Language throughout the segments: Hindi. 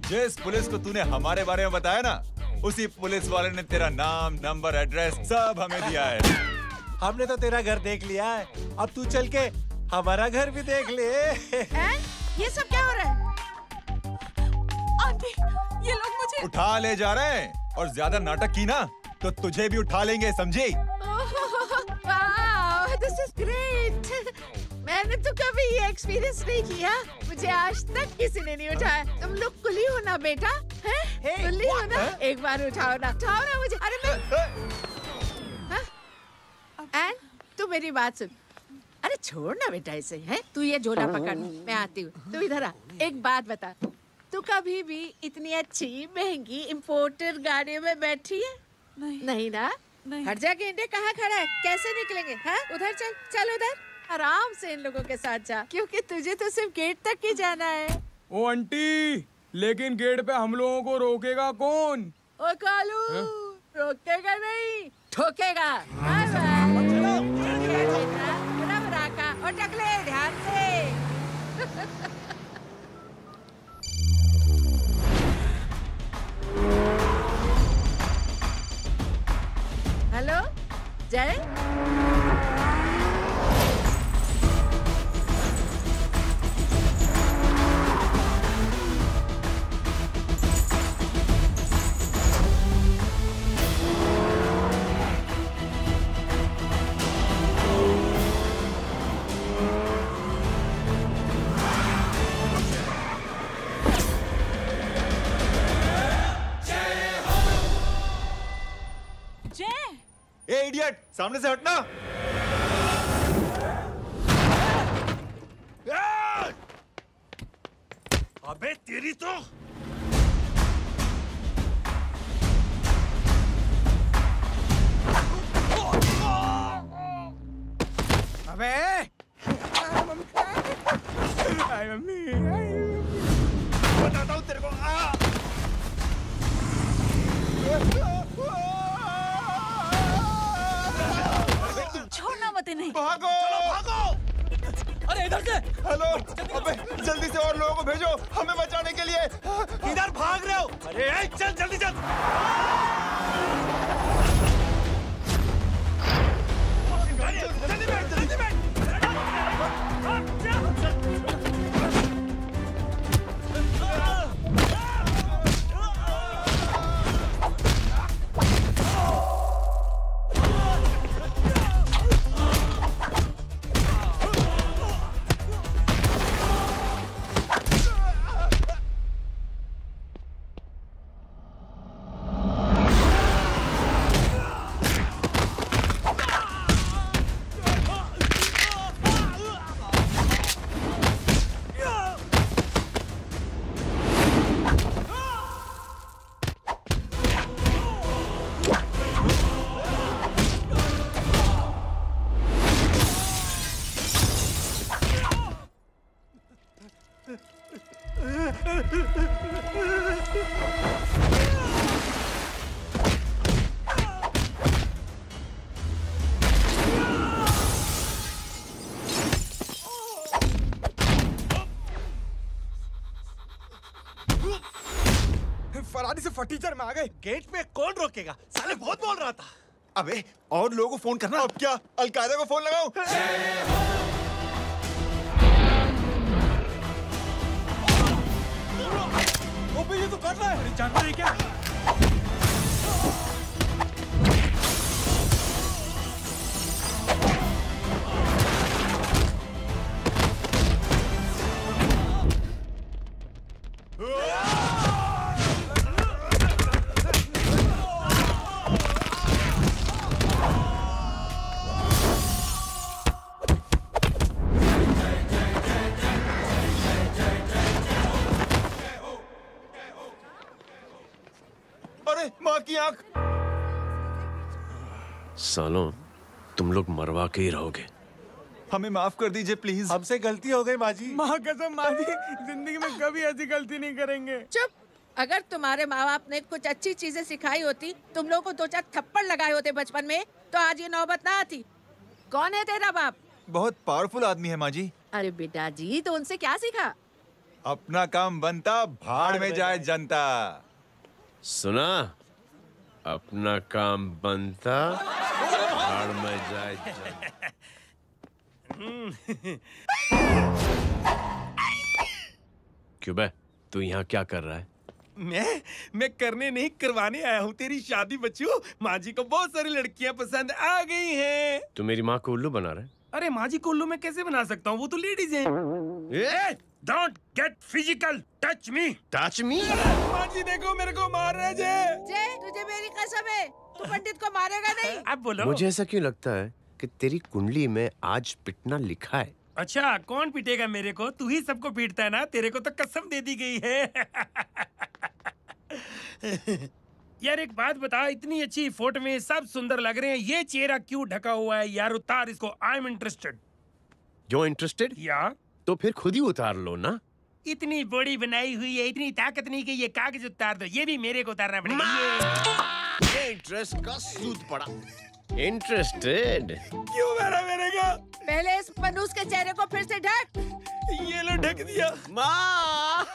जिस पुलिस को तूने हमारे बारे में बताया ना, उसी पुलिस वाले ने तेरा नाम, नंबर, एड्रेस सब हमें दिया है। हमने तो तेरा घर देख लिया है, अब तू चल के हमारा घर भी देख ले। ये सब क्या हो रहा है? आंटी, ये लोग मुझे उठा ले जा रहे हैं और ज्यादा नाटक की ना तो तुझे भी उठा लेंगे, समझी? This is great. मैंने तो कभी ये एक्सपीरियंस नहीं किया, मुझे आज तक किसी ने नहीं उठाया। तुम लोग कुली हो ना बेटा, हैं? कुली हो ना? एक बार उठाओ ना मुझे। अरे मैं एंड तू मेरी बात सुन। अरे छोड़ ना बेटा इसे, हैं? तू ये झोला पकड़, मैं आती हूँ। तू इधर आ। एक बात बता, तू कभी भी इतनी अच्छी महंगी इम्पोर्टेड गाड़ी में बैठी है? नहीं ना? हट जा गेंडे, कहाँ खड़ा है? कैसे निकलेंगे? हाँ, उधर चल, चल उधर। आराम से इन लोगों के साथ जा, क्योंकि तुझे तो सिर्फ गेट तक ही जाना है। ओ आंटी, लेकिन गेट पे हम लोगों को रोकेगा कौन? ओ कालू, रोकेगा नहीं, ठोकेगा। Bye bye. और टकले ध्यान से। हेलो जय। ए इडियट, सामने से हटना। अबे तेरी तो अबे मम्मी बताता हूँ तेरे को। छोड़ना मत इन्हें। भागो, चलो भागो। अरे इधर से। हेलो, अबे जल्दी से और लोगों को भेजो हमें बचाने के लिए। किधर भाग रहे हो? अरे चल जल्दी चल। जल्दी बैठ, जल्दी बैठ। फरारी से फटीचर में आ गए। गेट पे कौन रोकेगा? साले बहुत बोल रहा था। अबे और लोगों को फोन करना। अब क्या अलकायदा को फोन लगाऊं? वो ये तो कर रहा है। जानता है क्या? माँ की आंख। सालों, तुम लोग मरवा के ही रहोगे। हमें माफ कर दीजिए प्लीज। हमसे गलती हो गई माँ जी। माँ कसम माँ जी, जिंदगी में कभी ऐसी गलती नहीं करेंगे। चुप। अगर तुम्हारे माँ बाप ने कुछ अच्छी चीजें सिखाई होती, तुम लोगों को 2-4 थप्पड़ लगाए होते बचपन में, तो आज ये नौबत ना आती। कौन है तेरा बाप? बहुत पावरफुल आदमी है माँ जी। अरे बेटा जी, तो उनसे क्या सीखा? अपना काम बनता, भाड़ में जाए जनता। सुना? अपना काम बनता, भाड़ में जाए जनता। क्यों बे, तू यहाँ क्या कर रहा है? मैं करने नहीं करवाने आया हूँ तेरी शादी बच्चू। माँ जी को बहुत सारी लड़कियाँ पसंद आ गई हैं। तू मेरी माँ को उल्लू बना रहा है? अरे माँ जी को उल्लू मैं कैसे बना सकता हूँ, वो तो लेडीज हैं। Don't get physical, touch me. Touch me? माँ जी देखो मेरे को मार रहे जय, तुझे मेरी कसम है, तू पंडित को मारेगा नहीं। अब बोलो। मुझे ऐसा क्यों लगता है कि तेरी कुंडली में आज पिटना लिखा है? अच्छा, कौन पीटेगा मेरे को? तू ही सबको पीटता है ना, तेरे को तो कसम दे दी गई है। यार एक बात बता, इतनी अच्छी फोटो में सब सुंदर लग रहे हैं, ये चेहरा क्यों ढका हुआ है? यार उतार इसको, I am interested. You're interested? या तो फिर खुद ही उतार लो ना। इतनी बॉडी बनाई हुई है, इतनी ताकत नहीं कि ये कागज उतार दो, ये भी मेरे को उतारना पड़ेगा। ये इंटरेस्ट का सूद पड़ा। इंटरेस्टेड? क्यों मारा मेरे को? पहले इस मनूस के चेहरे को फिर से ढक। ये लो ढक दिया। माँ,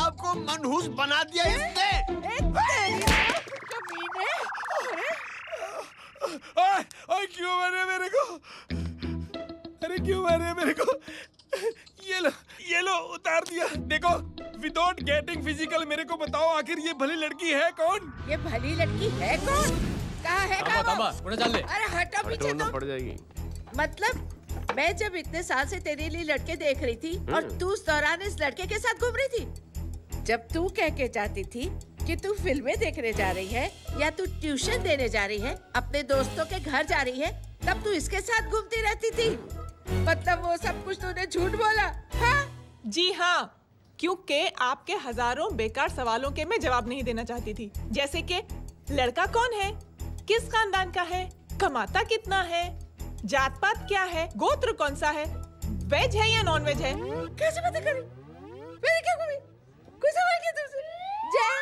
आपको मनहूस बना दिया इसने। कमीने। ओए क्यों मारे मेरे को? अरे क्यों मारे मेरे को? ये लो उतार दिया। देखो, विदाउट गेटिंग फिजिकल मेरे को बताओ आखिर ये भली लड़की है कौन? ये भली लड़की है कौन? कहाँ है वो? अरे हटो पीछे तो। पड़ जाएगी। मतलब मैं जब इतने साल से तेरे लिए लड़के देख रही थी और तू उस दौरान इस लड़के के साथ घूम रही थी। जब तू कह के जाती थी कि तू फिल्में देखने जा रही है या तू ट्यूशन देने जा रही है, अपने दोस्तों के घर जा रही है, तब तू इसके साथ घूमती रहती थी। मतलब वो सब कुछ तूने झूठ बोला? हाँ? जी हाँ, क्योंकि आपके हजारों बेकार सवालों के मैं जवाब नहीं देना चाहती थी। जैसे कि लड़का कौन है, किस खानदान का है, कमाता कितना है, जात पात क्या है, गोत्र कौन सा है, वेज है या नॉन वेज है। कैसे पता करी? मैंने क्या करी? कुछ सवाल किया तुमसे? जय,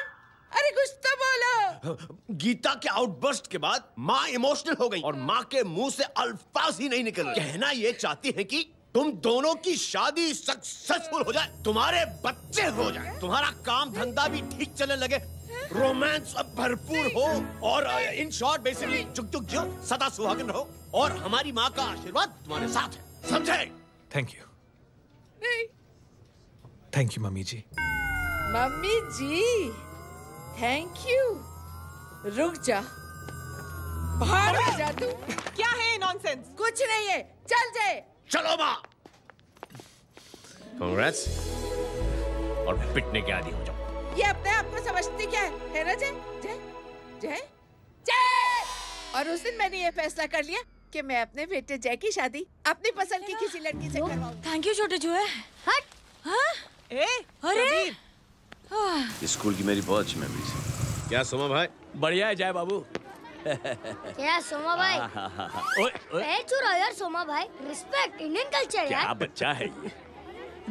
अरे कुछ तो बोलो। गीता के आउटबर्स्ट के बाद माँ इमोशनल हो गई और माँ के मुंह से अल्फाज ही नहीं निकल रहे। कहना ये चाहती है कि तुम दोनों की शादी सक्सेसफुल हो जाए, तुम्हारे बच्चे हो जाए, तुम्हारा काम धंधा भी ठीक चलने लगे, रोमांस अब भरपूर हो और इन शॉर्ट बेसिकली जुग जुग जियो, सदा सुहागन रहो और हमारी माँ का आशीर्वाद तुम्हारे साथ है, समझे? Thank you. नहीं। Thank you mummy ji. Mummy ji, thank you. रुक जा, बाहर जा तू। क्या है नॉनसेंस? कुछ नहीं है, चल जाए। चलो माँ। कांग्रेस और पिटने के आदी हो जाओ। ये अपने आप को समझती क्या है ना? जय जय जय जय। और उस दिन मैंने ये फैसला कर लिया कि मैं अपने बेटे जय की शादी अपनी पसंद की किसी लड़की से करवाऊंगी। थैंक यू छोटे जुए। हट। हाँ? अरे स्कूल की मेरी बहुत अच्छी मेमोरीज है। क्या सोमा भाई? बढ़िया है जय बाबू। क्या सोमा भाई? पैर छुरा यार सोमा भाई, रिस्पेक्ट इंडियन कल्चर यार। क्या बच्चा है ये?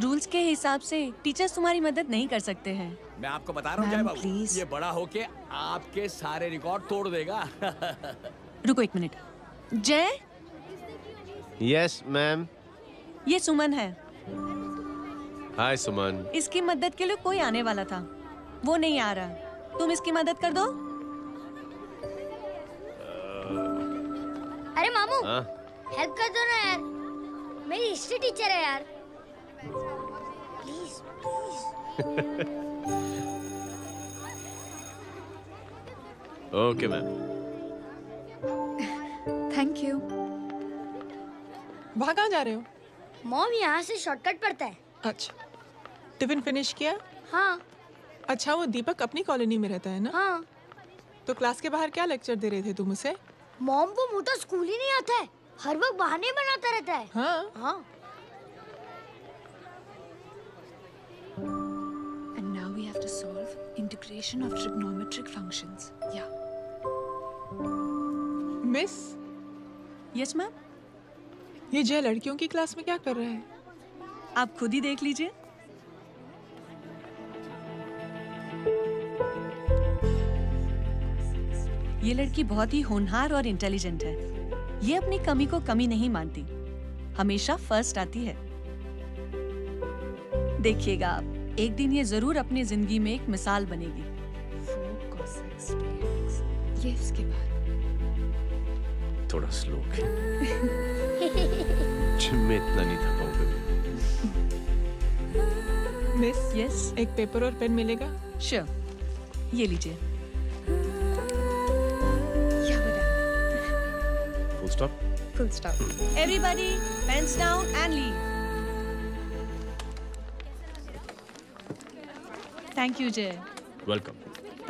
रूल्स के हिसाब से टीचर्स तुम्हारी मदद नहीं कर सकते हैं। मैं आपको बता रहा हूँ जय बाबू, ये बड़ा होके आपके सारे रिकॉर्ड तोड़ देगा। रुको एक मिनट। जय। Yes ma'am. ये सुमन है। हाय सुमन। इसकी मदद के लिए कोई आने वाला था, वो नहीं आ रहा, तुम इसकी मदद कर दो। अरे मामू, हेल्प कर दो ना यार, मेरी हिस्ट्री टीचर है यार, please please. Okay ma'am. Thank you. वहाँ कहाँ जा रहे हो? मॉम यहाँ से शॉर्टकट पड़ता है। अच्छा, टिफिन फिनिश किया? हाँ। अच्छा, वो दीपक अपनी कॉलोनी में रहता है ना? हाँ। तो क्लास के बाहर क्या लेक्चर दे रहे थे तुम उसे? मॉम को मुंह तो स्कूल ही नहीं आता है, हर वक्त बहाने बनाता रहता है। हाँ। हाँ। And now we have to solve integration of trigonometric functions. Yeah. Miss. Yes ma'am. ये जय लड़कियों की क्लास में क्या कर रहा है? आप खुद ही देख लीजिए। ये लड़की बहुत ही होनहार और इंटेलिजेंट है। ये अपनी कमी को कमी नहीं मानती, हमेशा फर्स्ट आती है। देखिएगा आप। एक दिन ये जरूर अपनी जिंदगी में एक मिसाल बनेगी। ये उसके बाद थोड़ा स्लो जिम में इतना नहीं था पाऊंगा। मिस, यस, एक पेपर और पेन मिलेगा? श्योर, ये लीजिए। Full stop. Full stop. Everybody pens down and leave. Thank you Jai. Welcome.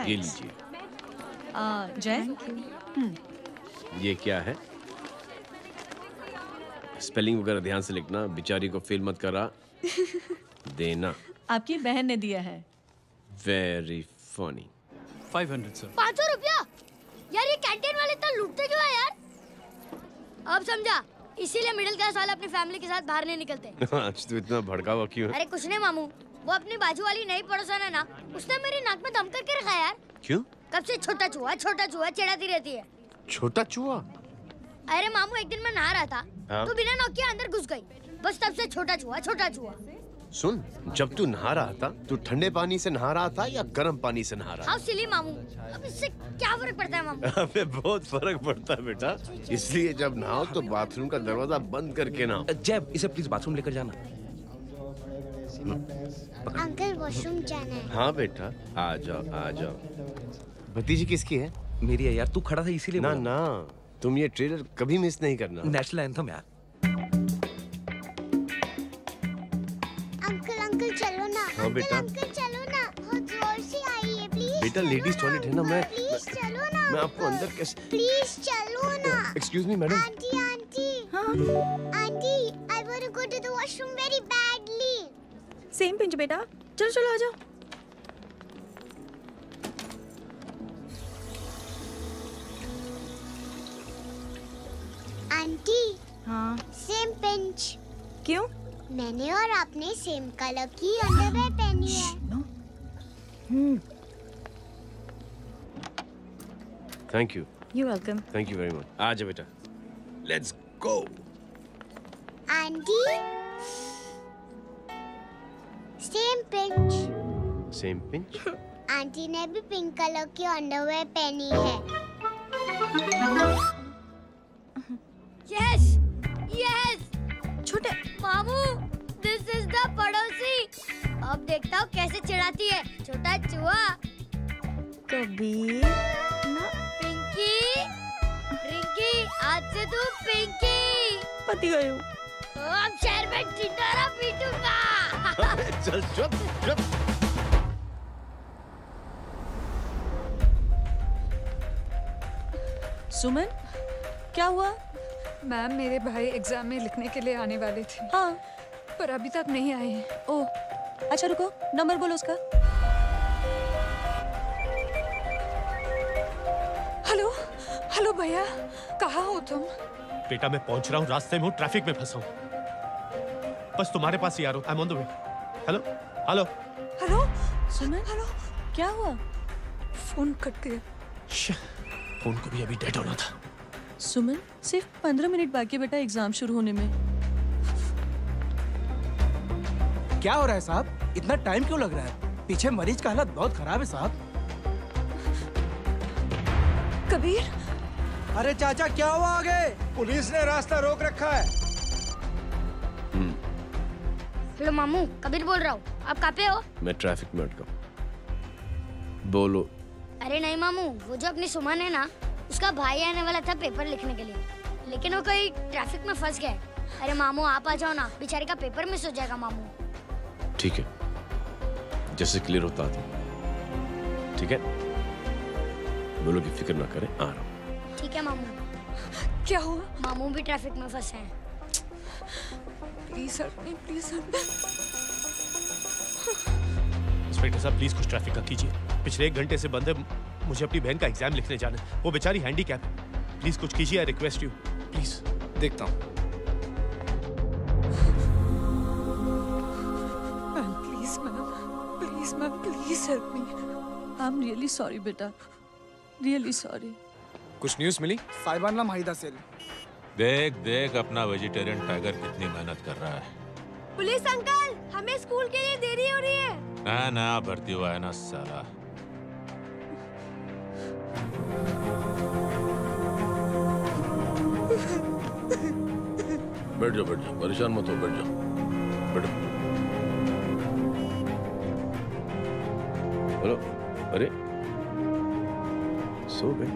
ये लीजिए। जय, ये क्या है? स्पेलिंग वगैरह ध्यान से लिखना, बेचारी को फेल मत करा देना। आपकी बहन ने दिया है। Very funny. 500 सर। 500 रुपया? यार ये कैंटीन वाले इतना लूटते क्यों है यार? अब समझा, इसीलिए मिडिल क्लास वाले अपनी फैमिली के साथ बाहर नहीं निकलते। आज तो इतना भड़का हुआ क्यों है? अरे कुछ नहीं मामू, वो अपनी बाजू वाली नई पड़ोसन है ना, उसने मेरी नाक में दम करके रखा यार। क्यों? कब से छोटा चूहा चिढ़ाती रहती है। छोटा चूहा? अरे मामू, एक दिन मैं नहा रहा था, हाँ? तो बिना नॉक के अंदर घुस गई, बस तब से छोटा चूहा। सुन, जब तू नहा रहा था, तू ठंडे पानी से नहा रहा था या गर्म पानी से नहा रहा था? हाउ सिली मामू, अब इससे क्या फर्क पड़ता है मामू? अबे बहुत फर्क पड़ता है बेटा, इसलिए जब नहाओ तो बाथरूम का दरवाजा बंद करके नहाओ। जय, इसे प्लीज बाथरूम लेकर जाना। अंकल वॉशरूम जाना है। हाँ बेटा, आ जाओ। भतीजी किसकी है? मेरी है यार, तू खड़ा था इसीलिए ना बोला। ना, तुम ये ट्रेलर कभी मिस नहीं करना। नेशनल एंथम यार। अंकल चलो ना। हाँ बेटा। अंकल चलो ना, बहुत जोर से आई है, प्लीज। बेटा लेडीज टॉयलेट है ना, प्लीज चलो ना। मैं आपको अंदर कैसे? प्लीज चलो ना। Excuse me madam. Aunty, I want to go to the washroom very badly. Same pinch बेटा, चलो आ जाओ। आंटी। हाँ। Same pinch. क्यों? मैंने और आपने सेम कलर की अंडरवेयर पहनी है। Thank you. You welcome. Thank you very much. आ जाओ बेटा, let's go. Aunty, same pinch. Same pinch? Aunty ने भी पिंक कलर की अंडरवेयर पहनी है। Yes yes. छोटे मामू, दिस इज द पड़ोसी। अब देखता हूँ कैसे चिढ़ाती है छोटा चूहा। कबीर ना। पिंकी, रिंकी, आज से तू पिंकी। पति गए हो। अब शहर में टिंडोरा पीटूंगा। चल चुप। सुमन, क्या हुआ? मैम, मेरे भाई एग्जाम में लिखने के लिए आने वाले थे। हाँ, पर अभी तक नहीं आए हैं। ओह, अच्छा रुको, नंबर बोलो उसका। हेलो भैया, कहाँ हो तुम? बेटा मैं पहुंच रहा हूँ, रास्ते में हूँ, ट्रैफिक में फंसा हूँ, बस तुम्हारे पास ही आ रहा हूँ। I am on the way. Hello. Suman, hello, क्या हुआ? फोन कट गया। फोन को भी अभी डेड होना था। सुमन, सिर्फ 15 मिनट बाकी बेटा एग्जाम शुरू होने में। क्या हो रहा है साहब? इतना टाइम क्यों लग रहा है? पीछे मरीज का हालत बहुत खराब है साहब। कबीर। अरे चाचा, क्या हुआ आगे? पुलिस ने रास्ता रोक रखा है। हेलो मामू, कबीर बोल रहा हूँ। आप कहाँ पे हो? मैं ट्रैफिक में अटका हूँ। बोलो। अरे नहीं मामू, वो जो अपनी सुमन है ना, उसका भाई आने वाला था पेपर लिखने के लिए, लेकिन वो कहीं ट्रैफिक में फंस गया। अरे मामू आप आ जाओ ना, बेचारे का पेपर मिस हो जाएगा मामू। ठीक है, जैसे क्लियर होता था। ठीक है, बोलो कि फिक्र ना करें, आ रहा हूँ। ठीक है मामू। क्या हुआ? मामू भी ट्रैफिक में फंसे हैं। Please help me, please help me. Inspector साहब प्लीज कुछ ट्रैफिक का कीजिए, पिछले 1 घंटे से बंद है, मुझे अपनी बहन का एग्जाम लिखने जाना है, वो बेचारी हैंडीकैप है, प्लीज कुछ कीजिए, आई रिक्वेस्ट यू प्लीज। देखता हूँ। Please ma'am, please help me. I am really sorry बेटा, रियली सॉरी। कुछ न्यूज़ मिली? साइबाना माहिदा सेल। देख अपना वेजिटेरियन टाइगर कितनी मेहनत कर रहा है। पुलिस अंकल, हमें स्कूल के लिए देरी हो रही है। नया भर्ती हुआ है ना साला। बैठ जाओ परेशान मत हो, बैठ जाओ बैठो। बोलो। अरे सो गए?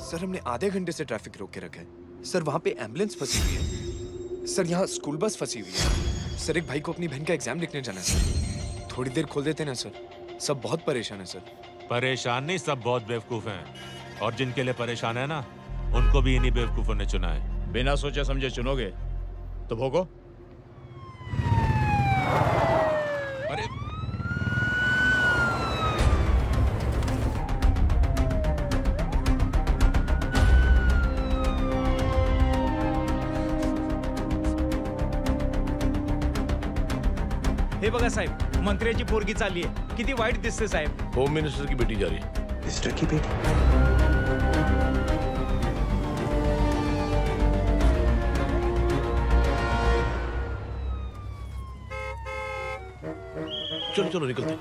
सर हमने आधे घंटे से ट्रैफिक रोक के रखा है। सर वहाँ पे एम्बुलेंस फंसी हुई है। सर यहाँ स्कूल बस फंसी हुई है। सर एक भाई को अपनी बहन का एग्जाम लिखने जाना है सर। थोड़ी देर खोल देते ना सर। सब बहुत परेशान है सर। परेशान नहीं, सब बहुत बेवकूफ हैं। और जिनके लिए परेशान है ना, उनको भी इन्हीं बेवकूफों ने चुना है। बिना सोचे समझे चुनोगे तो भोगो। अरे हे बघा साहेब, मंत्र्याची पोरगी चालली आहे. किती वाईट दिसते साहेब. होम मिनिस्टर की बेटी जा रही है. मिनिस्टर की बेटी? चलो चलो निकलते हैं.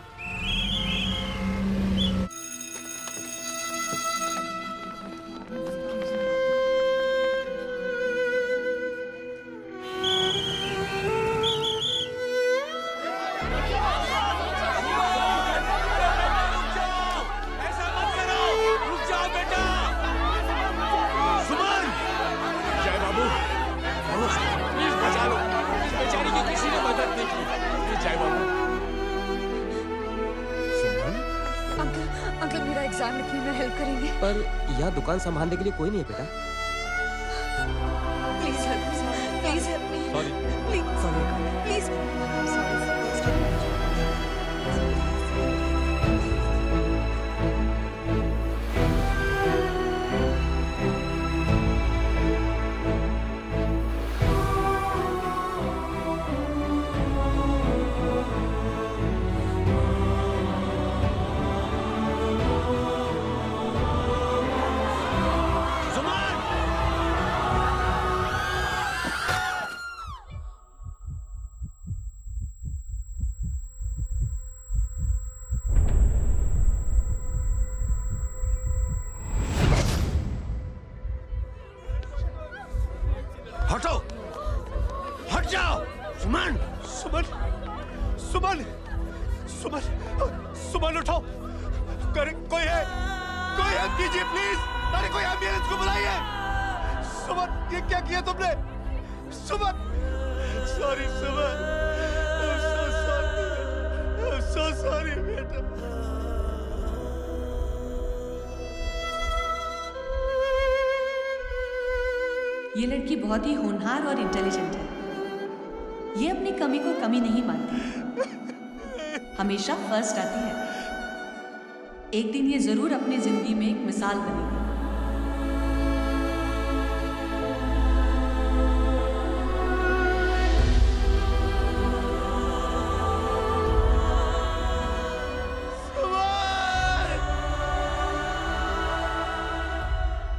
पर यहाँ दुकान संभालने के लिए कोई नहीं है बेटा. Please help me. Sorry. Please. ये लड़की बहुत ही होनहार और इंटेलिजेंट है. ये अपनी कमी को कमी नहीं मानती. हमेशा फर्स्ट आती है. एक दिन ये जरूर अपनी जिंदगी में एक मिसाल बनेगी.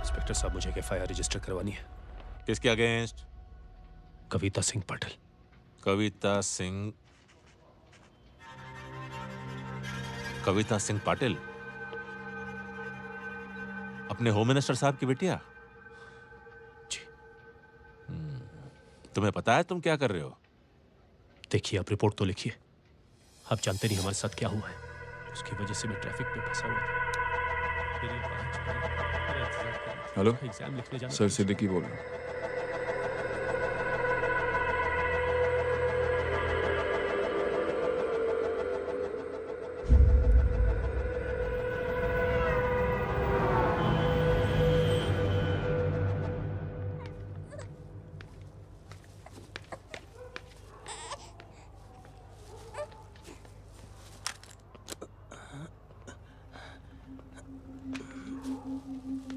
इंस्पेक्टर साहब, मुझे एफआईआर रजिस्टर करवानी है. किसके अगेंस्ट? कविता सिंह पाटिल. कविता सिंह पाटिल अपने होम मिनिस्टर साहब की बेटिया? जी. तुम्हें पता है तुम क्या कर रहे हो? देखिए, आप रिपोर्ट तो लिखिए. आप जानते नहीं हमारे साथ क्या हुआ है. उसकी वजह से मैं ट्रैफिक में फंसा हुआ था. हेलो एग्जाम लिखने जाना. सर सिद्दीकी बोल रहा हूँ.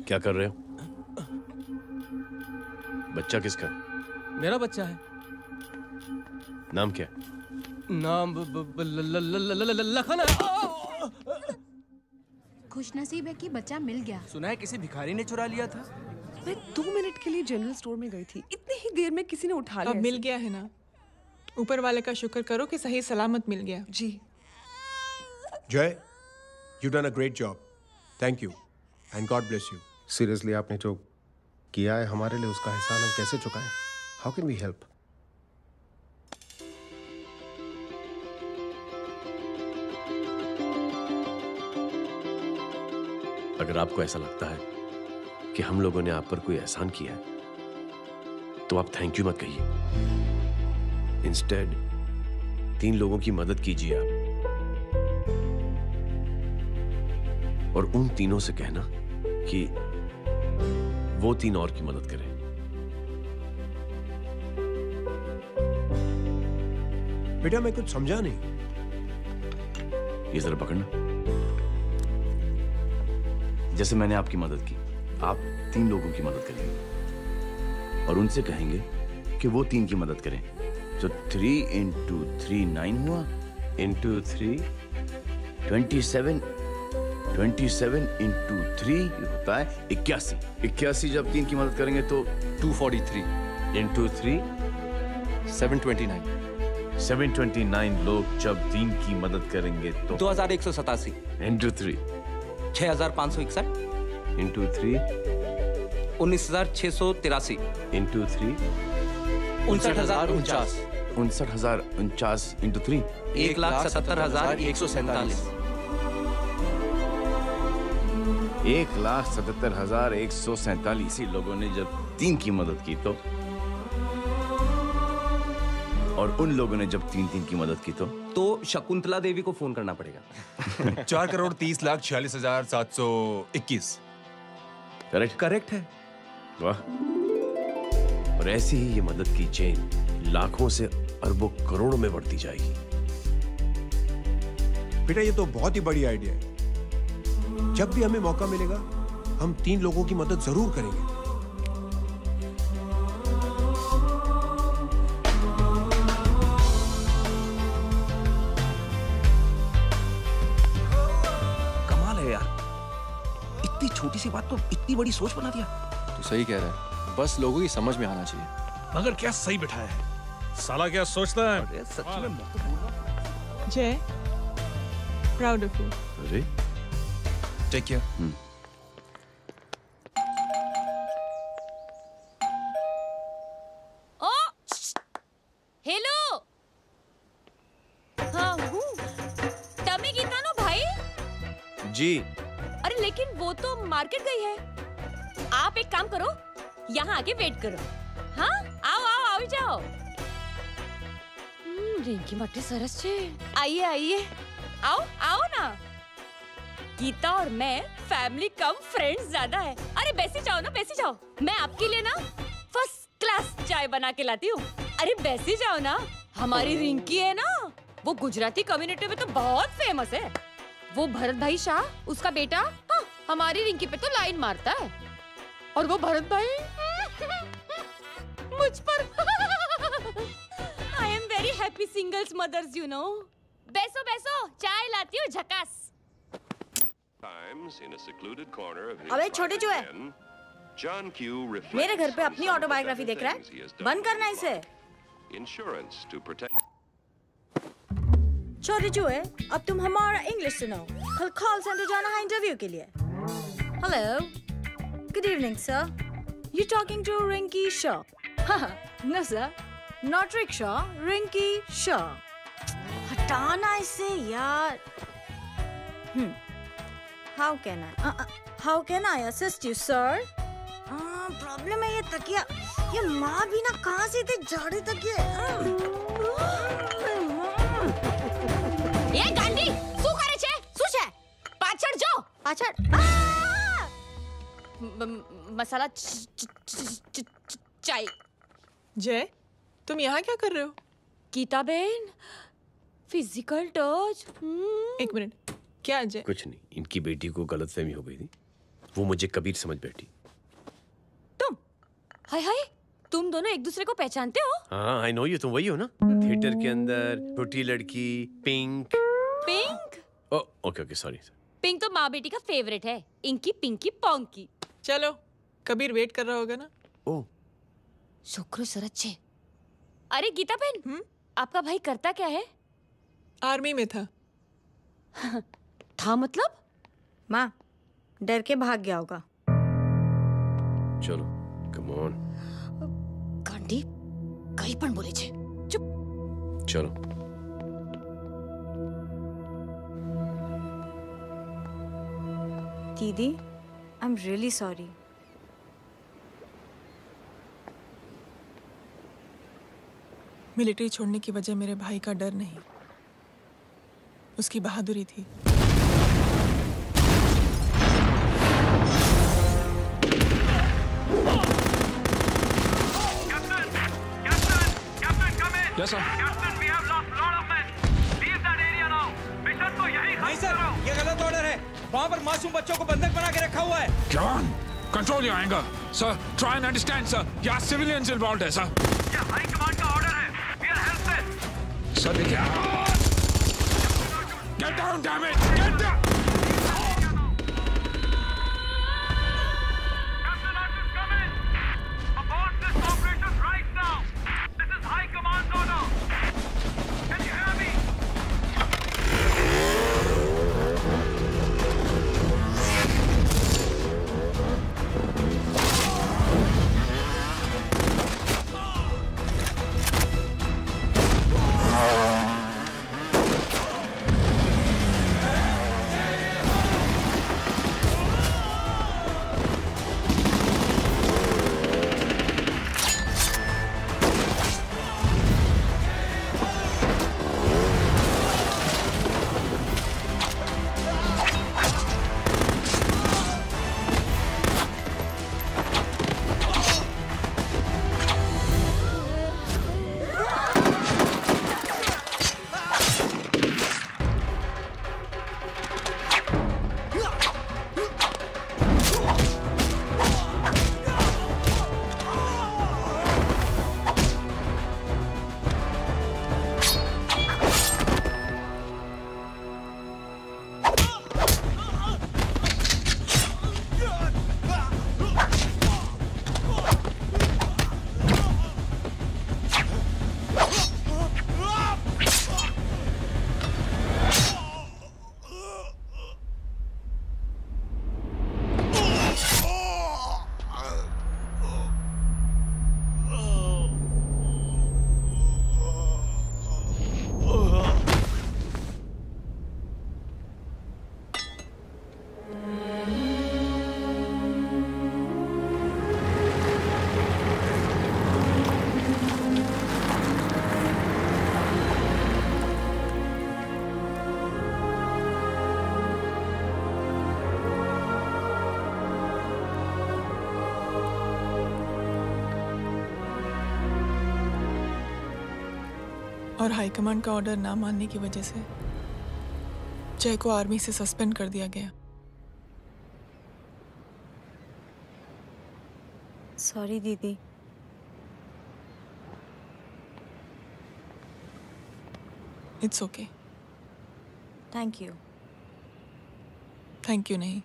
क्या कर रहे हो? बच्चा किसका? मेरा बच्चा है. नाम क्या? नाम लखन है। खुशनसीब है कि बच्चा मिल गया। सुना है किसी भिखारी ने चुरा लिया था। मैं 2 मिनट के लिए जनरल स्टोर में गई थी, इतनी ही देर में किसी ने उठा लिया। अब मिल गया है ना, ऊपर वाले का शुक्र करो कि सही सलामत मिल गया। जी। जय, you done a great job. Thank you and God bless you. Seriously आपने जो किया है हमारे लिए, उसका एहसान हम कैसे चुकाएं? How can we help? अगर आपको ऐसा लगता है कि हम लोगों ने आप पर कोई एहसान किया है तो आप थैंक यू मत कहिए। इंस्टेड 3 लोगों की मदद कीजिए आप, और उन तीनों से कहना कि वो 3 और की मदद करें। बेटा मैं कुछ समझा नहीं। ये जरा पकड़ना। जैसे मैंने आपकी मदद की, आप 3 लोगों की मदद करेंगे और उनसे कहेंगे कि वो 3 की मदद करें। तो 3 into 3 9 हुआ, into 3 27, 27 into 3 होता है 81। 81 जब 3 की मदद करेंगे तो 243 into 3 729। 729 लोग जब 3 की मदद करेंगे तो 2187 into 3 6561 into 3 19683 into 3 59049 59049 into 3 1,77,147 1,77,147 लोगों ने जब 3 की मदद की तो, और उन लोगों ने जब 3 की मदद की तो शकुंतला देवी को फोन करना पड़ेगा। 4,30,46,721। करेक्ट है। वाह। और ऐसी ही ये मदद की चेन लाखों से अरबों करोड़ों में बढ़ती जाएगी। बेटा ये तो बहुत ही बड़ी आइडिया है। जब भी हमें मौका मिलेगा हम 3 लोगों की मदद जरूर करेंगे। कमाल है यार, इतनी छोटी सी बात को इतनी बड़ी सोच बना दिया। तू सही कह रहा है, बस लोगों की समझ में आना चाहिए। मगर क्या सही बिठाया है, साला क्या सोचता है। सच में जय, प्राउड ऑफ यू। अरे टेक केयर। ओ हेलो, हाँ हूँ तमी गीता नो भाई जी। अरे लेकिन वो तो मार्केट गई है। आप एक काम करो, यहाँ आके वेट करो। हाँ आओ आओ आओ जाओ। रिंकी मटे सरस छे। आइए आइए, आओ आओ ना। गीता और मैं फैमिली कम फ्रेंड्स ज्यादा है। अरे बैसी जाओ ना, बैसी जाओ। मैं आपके लिए ना फर्स्ट क्लास चाय बना के लाती हूँ। अरे बैसी जाओ ना। हमारी रिंकी है ना, वो गुजराती कम्युनिटी में तो बहुत फेमस है। वो भरत भाई शाह, उसका बेटा, हाँ, हमारी रिंकी पे तो लाइन मारता है। और वो भरत भाई मुझ पर I am very happy singles mothers you know. बैसो बैसो, चाय लाती हूँ झकास। अबे छोटे जो है, मेरे घर पे अपनी ऑटोबायोग्राफी देख रहा है, बंद करना इसे। छोटे जो है, अब तुम हमारा इंग्लिश सुनो। कल कॉल सेंटर जाना है इंटरव्यू के लिए। Hello, good evening sir, you talking to Rinki Shaw? No sir, not rickshaw, Rinki Shaw. हटाना इसे यार। How can I assist you, sir? Problem है ये तकिया, ये माँ भी ना कहाँ से थे झाड़े तकिए। ये गांडी, શું કરે છે? શું છે? પાછળ જો. પાછળ. मसाला चाय। जय, तुम यहाँ क्या कर रहे हो? गीता बहन, फिजिकल टच। एक मिनट, क्या जय? कुछ नहीं, इनकी बेटी को गलतफहमी हो गई थी, वो मुझे कबीर समझ बैठी। तुम? हाय हाय, तुम दोनों एक दूसरे को पहचानते हो? हाँ, आई नो यू, तुम वही हो ना? थिएटर के अंदर छोटी लड़की pink. Pink? Okay okay, sorry. Pink तो माँ बेटी का फेवरेट है। Inky pinky ponky. चलो, कबीर वेट कर रहा होगा ना? ओह, शुक्र सरच्चे। अरे गीता बहन, आपका भाई करता क्या है? आर्मी में था। था मतलब? माँ, डर के भाग गया होगा। चलो, कम ऑन। गांडी, कहीं पण बोले छे। चुप। चलो। दीदी, I am really sorry. Military छोड़ने की वजह मेरे भाई का डर नहीं, उसकी बहादुरी थी। Yes, sir. नहीं सर, ये गलत ऑर्डर है। वहाँ पर मासूम बच्चों को बंधक बना के रखा हुआ है। जवान, control your anger. Sir, try and understand, sir. यहाँ civilians involved है, sir. ये हाई कमांड का ऑर्डर है। We are helpless. Sir, देखिए। Get down, damn it! Get down! और हाईकमांड का ऑर्डर ना मानने की वजह से जय को आर्मी से सस्पेंड कर दिया गया। सॉरी दीदी। It's okay. Thank you. Thank you नहीं,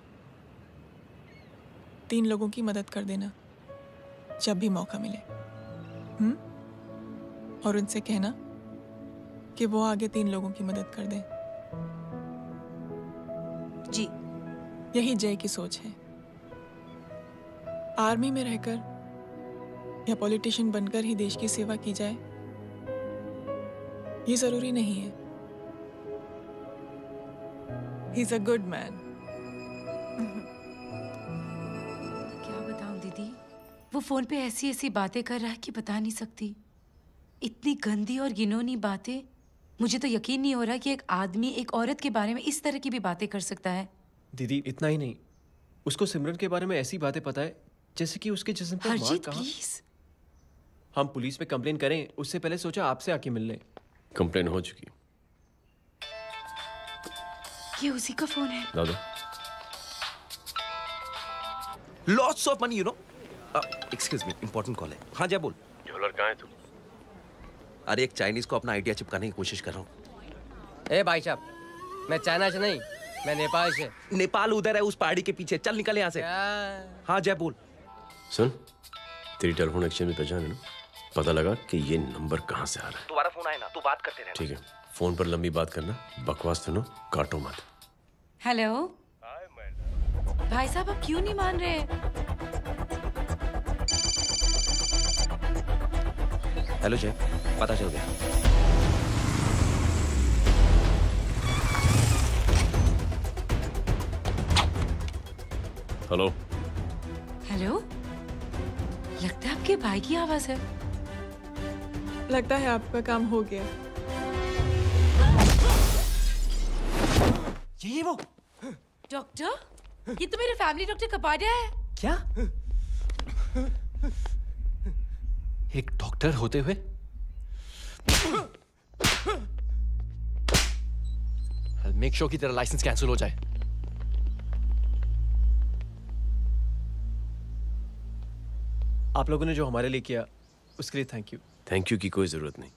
3 लोगों की मदद कर देना जब भी मौका मिले। और उनसे कहना कि वो आगे 3 लोगों की मदद कर दें। जी। यही जय की सोच है। आर्मी में रहकर या पॉलिटिशियन बनकर ही देश की सेवा की जाए, ये जरूरी नहीं है। He is a good man. क्या बताऊं दीदी, वो फोन पे ऐसी ऐसी बातें कर रहा है कि बता नहीं सकती। इतनी गंदी और घिनौनी बातें। मुझे तो यकीन नहीं हो रहा कि एक आदमी एक औरत के बारे में इस तरह की भी बातें कर सकता है। दीदी इतना ही नहीं, उसको सिमरन के बारे में ऐसी बातें पता है जैसे कि उसके जिस्म पर मार कहाँ। प्लीज। हम पुलिस में कंप्लेन करें उससे पहले सोचा आपसे आके मिल लें। कंप्लेन हो चुकी। ये उसी का फोन है। दादा। Lots of money, you know. Excuse me, important call है। हाँ जय बोल। ज्वेलर कहाँ है तू? अरे एक चाइनीज को अपना आइडिया चिपकाने की कोशिश कर रहा हूँ। ए भाई साहब, मैं चाइना से नहीं, मैं नेपाल से। नेपाल उधर है उस पहाड़ी के पीछे, चल निकल यहाँ से। हाँ जय बोल। सुन, तेरी टेलीफोन एक्सचेंज में पहचान है ना? पता लगा कि ये नंबर कहाँ से आ रहा है। तुम्हारा फोन आए ना, तू बात करते रहना। ठीक है, फोन पर लंबी बात करना, बकवास सुनो, काटो मत। हेलो भाई साहब, आप क्यों नहीं मान रहे? हेलो जय, पता चल गया। हेलो हेलो, लगता है आपके भाई की आवाज है। लगता है आपका काम हो गया। ये वो डॉक्टर, ये तो मेरे फैमिली डॉक्टर कपाडिया है। क्या? एक डॉक्टर होते हुए? मेक श्योर कि तेरा लाइसेंस कैंसिल हो जाए। आप लोगों ने जो हमारे लिए किया उसके लिए थैंक यू। थैंक यू की कोई जरूरत नहीं।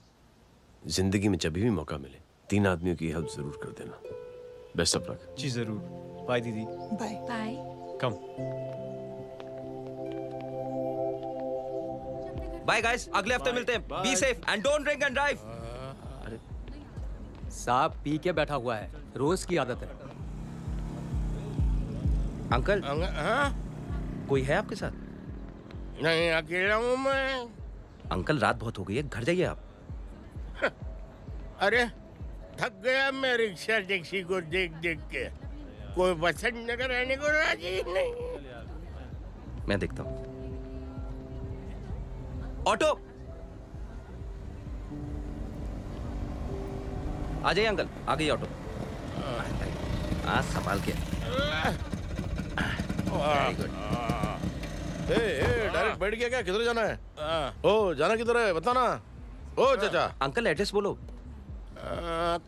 जिंदगी में जब भी मौका मिले 3 आदमियों की हेल्प जरूर कर देना। Best of luck. जी जरूर। बाय दीदी। Bye bye. कम। बाय गाइस, अगले हफ्ते मिलते हैं। Be safe and don't drink and drive. साहब पी के बैठा हुआ है, रोज की आदत है। अंकल, कोई है आपके साथ? नहीं, अकेला हूँ मैं। अंकल रात बहुत हो गई है, घर जाइए आप। अरे थक गया मैं रिक्शा टैक्सी को देख देख के। कोई वसंत नगर रहने को राजी नहीं। मैं देखता हूँ। ऑटो आ जाइए अंकल, आ गई ऑटो। आज संभाल के। Very good. डायरेक्ट बैठ गया क्या? किधर जाना है? ओ जाना किधर है बता ना। ओ चाचा। अंकल एड्रेस बोलो।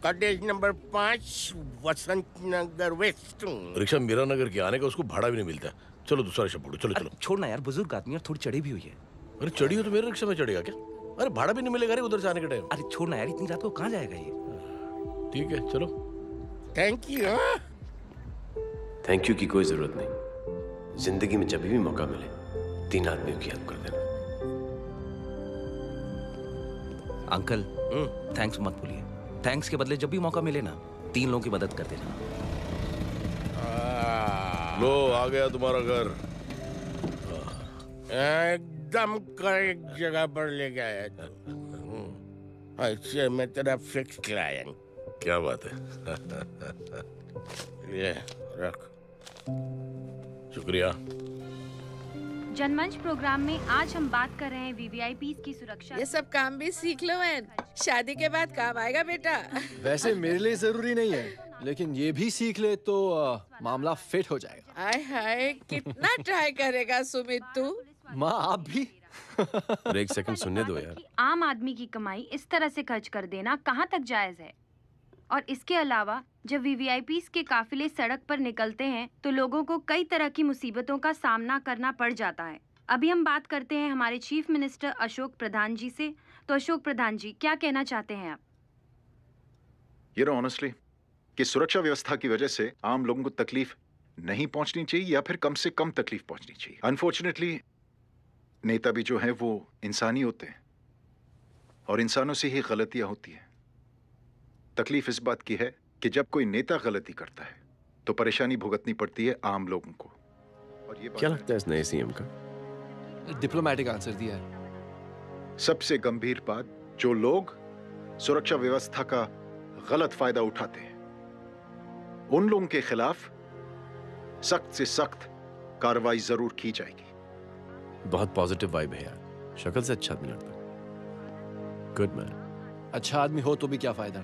कॉटेज नंबर 5 वसंत नगर वेस्ट। रिक्शा मीरा नगर के आने का उसको भाड़ा भी नहीं मिलता। चलो दूसरा रिक्शा पकड़ो। चलो चलो। छोड़ना यार, बुजुर्ग आदमी और थोड़ी चढ़ी भी हुई है। अरे चढ़ी हो तो मेरे रिक्शा में चढ़ेगा क्या? अरे भाड़ा भी नहीं मिलेगा रे उधर जाने के टाइम। अरे छोड़ना यार, इतनी रात को कहाँ जाएगा ये? ठीक है चलो। Thank you. थैंक यू की कोई जरूरत नहीं। जिंदगी में जब भी मौका मिले 3 आदमियों की हेल्प कर देना। अंकल थैंक्स मत भूलिए। थैंक्स के बदले जब भी मौका मिले ना 3 लोगों की मदद कर देना। लो आ गया तुम्हारा घर। एकदम करेक्ट जगह पर ले गया तू। ऐसे मैं तेरा फिक्स क्लाइंट। क्या बात है। ये रख। शुक्रिया। जनमंच प्रोग्राम में आज हम बात कर रहे हैं वीवीआईपीज़ की सुरक्षा। ये सब काम भी सीख लो एन, शादी के बाद काम आएगा बेटा। वैसे मेरे लिए जरूरी नहीं है, लेकिन ये भी सीख ले तो मामला फिट हो जाएगा। हाय हाय, कितना ट्राई करेगा सुमित तू? माँ आप भी। अरे एक सेकंड सुनने दो यार। आम आदमी की कमाई इस तरह से खर्च कर देना कहाँ तक जायज है? और इसके अलावा जब वीवीआईपीज़ के काफिले सड़क पर निकलते हैं तो लोगों को कई तरह की मुसीबतों का सामना करना पड़ जाता है। अभी हम बात करते हैं हमारे चीफ मिनिस्टर अशोक प्रधान जी से। तो अशोक प्रधान जी, क्या कहना चाहते हैं आप? ये नो ऑनेस्टली कि सुरक्षा व्यवस्था की वजह से आम लोगों को तकलीफ नहीं पहुंचनी चाहिए या फिर कम से कम तकलीफ पहुंचनी चाहिए। अनफॉर्चुनेटली नेता भी जो हैं वो इंसानी होते हैं और इंसानों से ही गलतियां होती हैं। तकलीफ इस बात की है कि जब कोई नेता गलती करता है तो परेशानी भुगतनी पड़ती है आम लोगों को। और ये क्या लगता है इस नए सीएम का? डिप्लोमेटिक आंसर दिया है। सबसे गंभीर बात, जो लोग सुरक्षा व्यवस्था का गलत फायदा उठाते हैं उन लोगों के खिलाफ सख्त से सख्त कार्रवाई जरूर की जाएगी। बहुत पॉजिटिव वाइब है यार। शक्ल से अच्छा आदमी लगता है। Good man. अच्छा आदमी हो तो भी क्या फायदा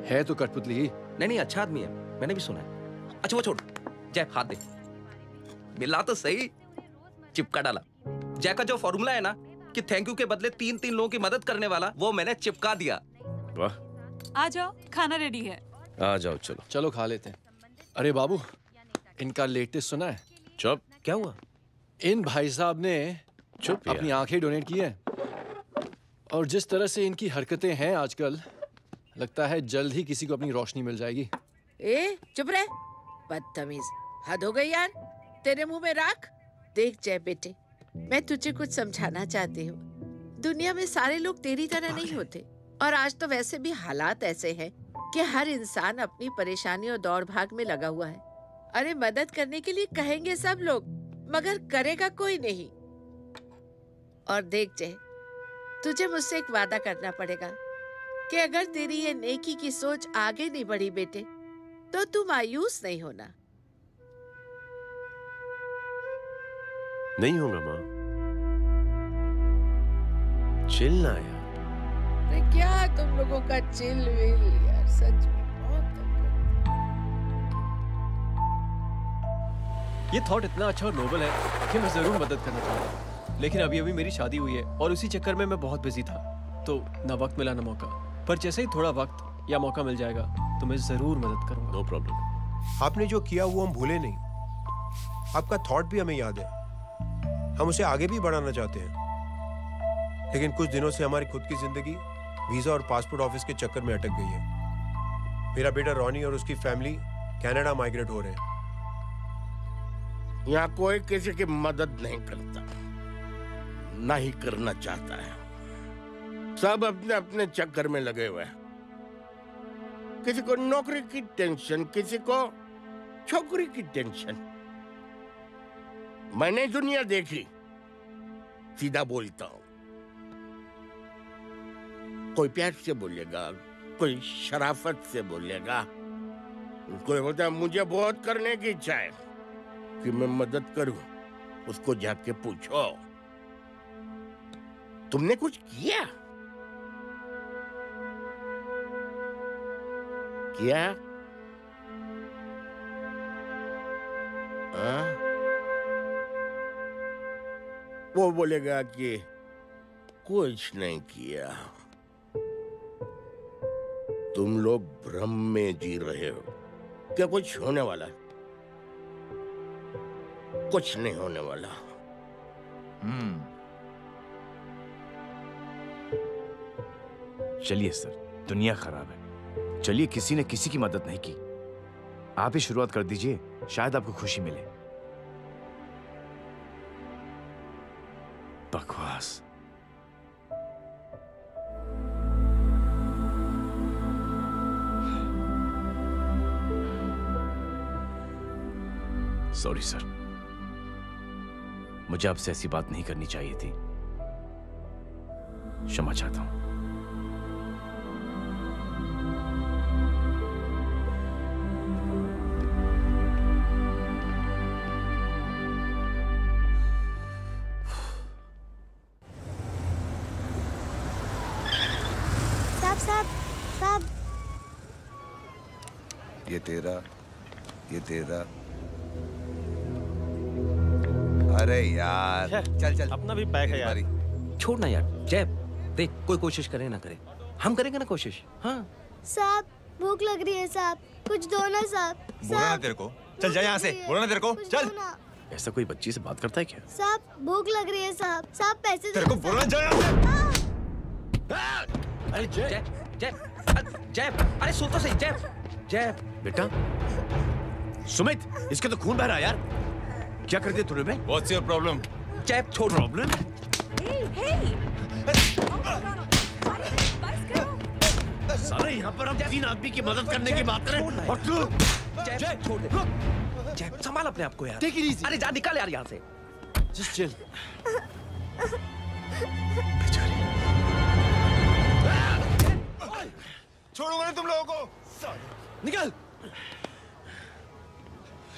है तो कठपुतली ही। नहीं अच्छा आदमी है, मैंने भी सुना है। अच्छा वो छोड़, जय हाथ दे। मिला तो सही, चिपका डाला। जय का जो फॉर्मूला है ना कि थैंक यू के बदले 3 लोगों की मदद करने वाला, वो मैंने चिपका दिया। वाह। आ जाओ, खाना रेडी है। आ जाओ चलो। चलो खा लेते हैं। अरे बाबू, इनका लेटेस्ट सुना है? चुप। क्या हुआ? इन भाई साहब ने अपनी आंखें डोनेट की हैं और जिस तरह से इनकी हरकतें हैं आजकल लगता है जल्द ही किसी को अपनी रोशनी मिल जाएगी। ए चुप रह, बदतमीज, हद हो गई यार, तेरे मुंह में राख। देख जय बेटे, मैं तुझे कुछ समझाना चाहती हूँ। दुनिया में सारे लोग तेरी तरह नहीं होते और आज तो वैसे भी हालात ऐसे हैं कि हर इंसान अपनी परेशानी और दौड़ भाग में लगा हुआ है। अरे मदद करने के लिए कहेंगे सब लोग, मगर करेगा कोई नहीं। और देख जय, तुझे मुझसे एक वादा करना पड़ेगा कि अगर तेरी ये नेकी की सोच आगे नहीं बढ़ी बेटे, तो तू मायूस नहीं होना। नहीं होगा माँ, चिल ना यार। अरे क्या तुम लोगों का चिल विल यार, सच में बहुत। ये थॉट इतना अच्छा और नोबल है कि मैं जरूर मदद करना चाहूंगा, लेकिन अभी अभी मेरी शादी हुई है और उसी चक्कर में मैं बहुत बिजी था, तो ना वक्त मिला ना मौका। पर जैसे ही थोड़ा वक्त या मौका मिल जाएगा तो मैं जरूर मदद करूंगा। No problem. आपने जो किया वो हम भूले नहीं, आपका थॉट भी हमें याद है, हम उसे आगे भी बढ़ाना चाहते हैं। लेकिन कुछ दिनों से हमारी खुद की जिंदगी वीजा और पासपोर्ट ऑफिस के चक्कर में अटक गई है। मेरा बेटा रॉनी और उसकी फैमिली कनाडा माइग्रेट हो रहे हैं। यहाँ कोई किसी की मदद नहीं करता, ना ही करना चाहता है। सब अपने अपने चक्कर में लगे हुए हैं। किसी को नौकरी की टेंशन, किसी को छोकरी की टेंशन। मैंने दुनिया देखी, सीधा बोलता हूं। कोई प्यार से बोलेगा, कोई शराफत से बोलेगा, कोई बोलता है मुझे बहुत करने की इच्छा है कि मैं मदद करूं। उसको जाके पूछो तुमने कुछ किया? क्या? वो बोलेगा कि कुछ नहीं किया। तुम लोग भ्रम में जी रहे हो। क्या कुछ होने वाला? कुछ नहीं होने वाला। चलिए सर, दुनिया खराब है, चलिए किसी ने किसी की मदद नहीं की, आप ही शुरुआत कर दीजिए, शायद आपको खुशी मिले। बकवास। सॉरी सर, मुझे आपसे ऐसी बात नहीं करनी चाहिए थी, क्षमा चाहता हूं। साहब, ये तेरा। अरे यार चल अपना भी पैक है यार। छोड़ ना यार। जय देख, कोई कोशिश करे ना करे, हम करेंगे ना कोशिश। हाँ साहब, भूख लग रही है साहब, कुछ दो ना साहब। बोला ना तेरे को, चल जा यहाँ से, बोला ना तेरे को, चल। ऐसा कोई बच्ची से बात करता है क्या? साहब भूख लग रही है साहब, पैसे तेरे को बोला जा यहाँ से। अरे जय जय जय, अरे सुन तो सही। जय बेटा, सुमित, इसके तो खून बह रहा है यार, क्या कर दिया तूने बे? What's your problem? जय छोड़। प्रॉब्लम? सारे यहाँ पर हम 3 आदमी की मदद करने की बात करें और तू जय छोड़ दे। जय संभाल अपने आप को यार। Take it easy. अरे जा, निकल यार यहाँ से। Just chill. छोड़ूंगा ना तुम लोगों को। निकल।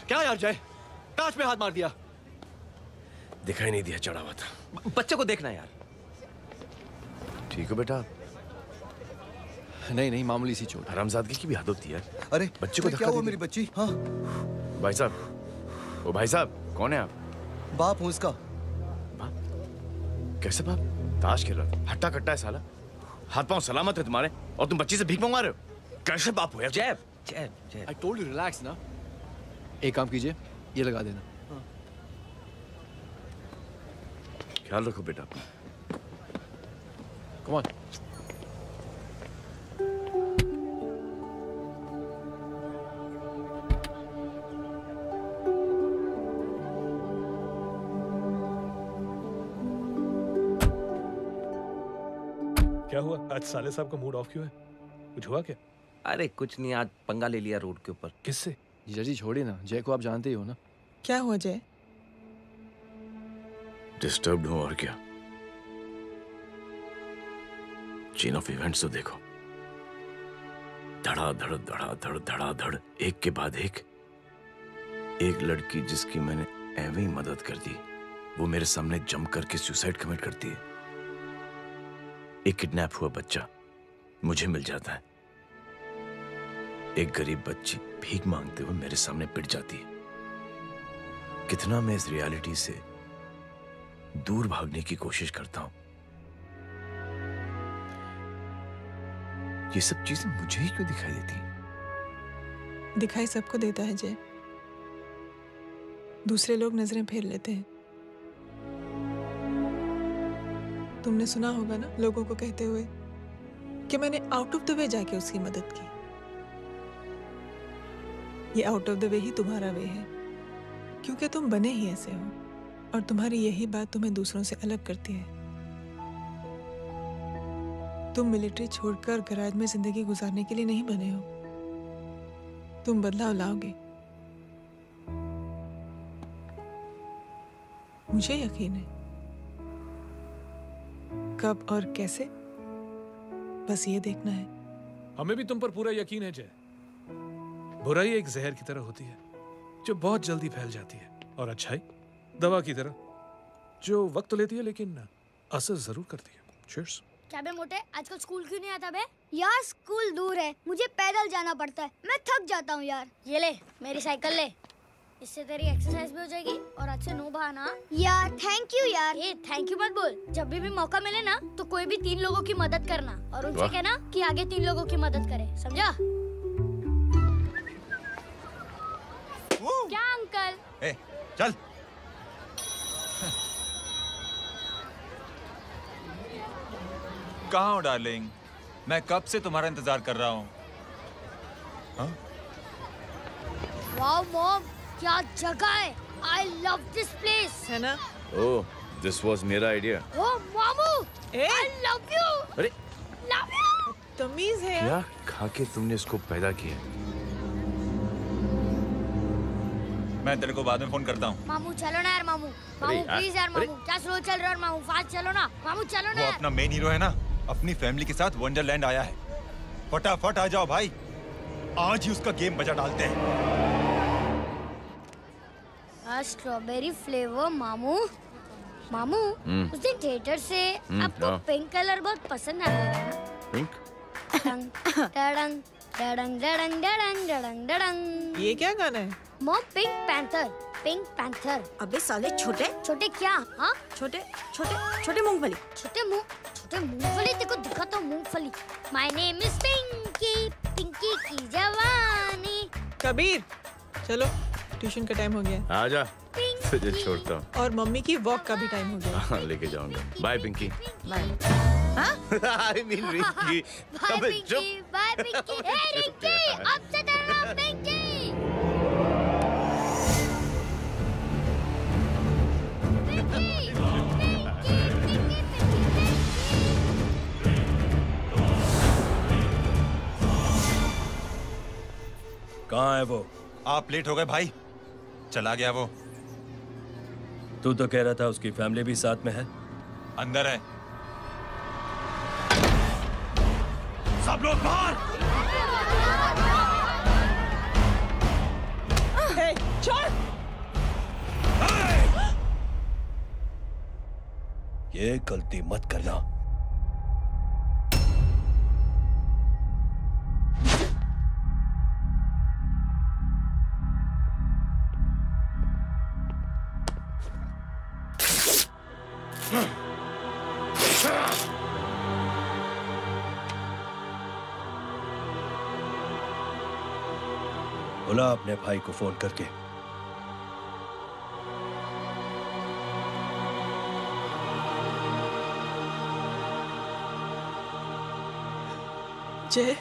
क्या यार जय, ताज पे हाथ मार दिया। दिखाई नहीं दिया, चढ़ा हुआ था। बच्चे को देखना यार। ठीक हो बेटा? नहीं मामूली सी चोट। हरामजादगी की भी हद होती है। अरे बच्चे को क्या हुआ मेरी बच्ची? हाँ भाई साहब, ओ भाई साहब, कौन है आप? बाप हूँ उसका। बाप? कैसे बाप? ताश खेल रहा था, हट्टा कट्टा है साला, हाथ पांव सलामत है तुम्हारे और तुम बच्ची से भीख मंगवा रहे हो? कैसे बाप हो यार? जय I told you relax ना। एक काम कीजिए, ये लगा देना। ख्याल रखो बेटा अपना। Come on. क्या हुआ आज साले साहब का मूड ऑफ क्यों है? कुछ हुआ क्या? अरे कुछ नहीं, आज पंगा ले लिया रोड के ऊपर। किससे? जीजा जी छोड़िए ना, जय को आप जानते ही हो ना। क्या हुआ जय? डिस्टर्ब्ड हूं और क्या। चेन ऑफ इवेंट्स तो देखो, धड़ाधड़ धड़ाधड़ धड़ाधड़, एक के बाद एक लड़की जिसकी मैंने एवं ही मदद कर दी, वो मेरे सामने जंप करके सुसाइड कमिट करती है। एक किडनैप हुआ बच्चा मुझे मिल जाता है। एक गरीब बच्ची भीख मांगते हुए मेरे सामने पिट जाती है। कितना मैं इस रियलिटी से दूर भागने की कोशिश करता हूं। ये सब चीजें मुझे ही क्यों दिखाई देती हैं? दिखाई सबको देता है जय, दूसरे लोग नजरें फेर लेते हैं। तुमने सुना होगा ना लोगों को कहते हुए कि मैंने आउट ऑफ द वे जाके उसकी मदद की। ये आउट ऑफ द वे ही तुम्हारा वे है, क्योंकि तुम बने ही ऐसे हो और तुम्हारी यही बात तुम्हें दूसरों से अलग करती है। तुम मिलिट्री छोड़कर गैराज में जिंदगी गुजारने के लिए नहीं बने हो। तुम बदलाव लाओगे, मुझे यकीन है। कब और कैसे, बस ये देखना है। हमें भी तुम पर पूरा यकीन है जय। बुराई एक जहर की तरह होती है जो बहुत जल्दी फैल जाती है, और अच्छाई दवा की तरह जो वक्त तो लेती है लेकिन असर जरूर करती है। चीयर्स। क्या बे मोटे, आजकल स्कूल क्यों नहीं आता बे? यार स्कूल दूर है, मुझे पैदल जाना पड़ता है, मैं थक जाता हूँ यार। ये ले मेरी साइकिल ले, इससे तेरी एक्सरसाइज भी हो जाएगी और आज से नो बहाना। यार थैंक यू यार। ये थैंक यू मत बोल, जब भी मौका मिले ना तो कोई भी 3 लोगों की मदद करना और उनसे कहना कि आगे 3 लोगों की मदद करे, समझा? क्या अंकल? ए, चल। कहाँ हो डार्लिंग? मैं कब से तुम्हारा इंतजार कर रहा हूँ। वाओ मॉम, क्या जगह है। I love this place। है ना? ओह, दिस वाज मेरा आइडिया। ओह मामू, I love you। अरे love you। तमीज है क्या खा के तुमने इसको पैदा किया? मैं तेरे को बाद में फोन करता हूँ। मामू चलो ना यार, मामू मामू प्लीज यार, मामू क्या स्लो चल रहा है मामू, फास्ट चलो ना मामू, चलो ना वो यार। अपना मेन हीरो है ना, अपनी फैमिली के साथ वंडरलैंड आया है। फटाफट आ जाओ भाई, आज ही उसका गेम बजा डालते हैं। स्ट्रॉबेरी फ्लेवर मामू। मामू उस दिन थिएटर से आपको पिंक कलर बहुत पसंद आया है ना? पिंक? डडंग डडंग डडंग डडंग डडंग डडंग। ये क्या गाना है? Mom pink panther, pink panther. अबे साले छोटे छोटे क्या? हाँ छोटे छोटे छोटे मूंगफली। छोटे मूंगफली, देखो दिखा तो मूंगफली। My name is Pinky, Pinky की जवानी। कबीर चलो, ट्यूशन का टाइम हो गया। आजा, तुझे छोड़ता हूँ। और मम्मी की वॉक का भी टाइम हो गया। हाँ, लेके जाऊंगा। Bye Pinky. Bye. I mean Rinky. Bye Pinky, bye Pinky. Hey Rinky, अब से तेरा नाम पिंकी। कहाँ है वो? आप लेट हो गए भाई, चला गया वो। तू तो कह रहा था उसकी फैमिली भी साथ में है। अंदर है। सब लोग बाहर। छोड़। ये गलती मत करना। बुला अपने भाई को फोन करके। जय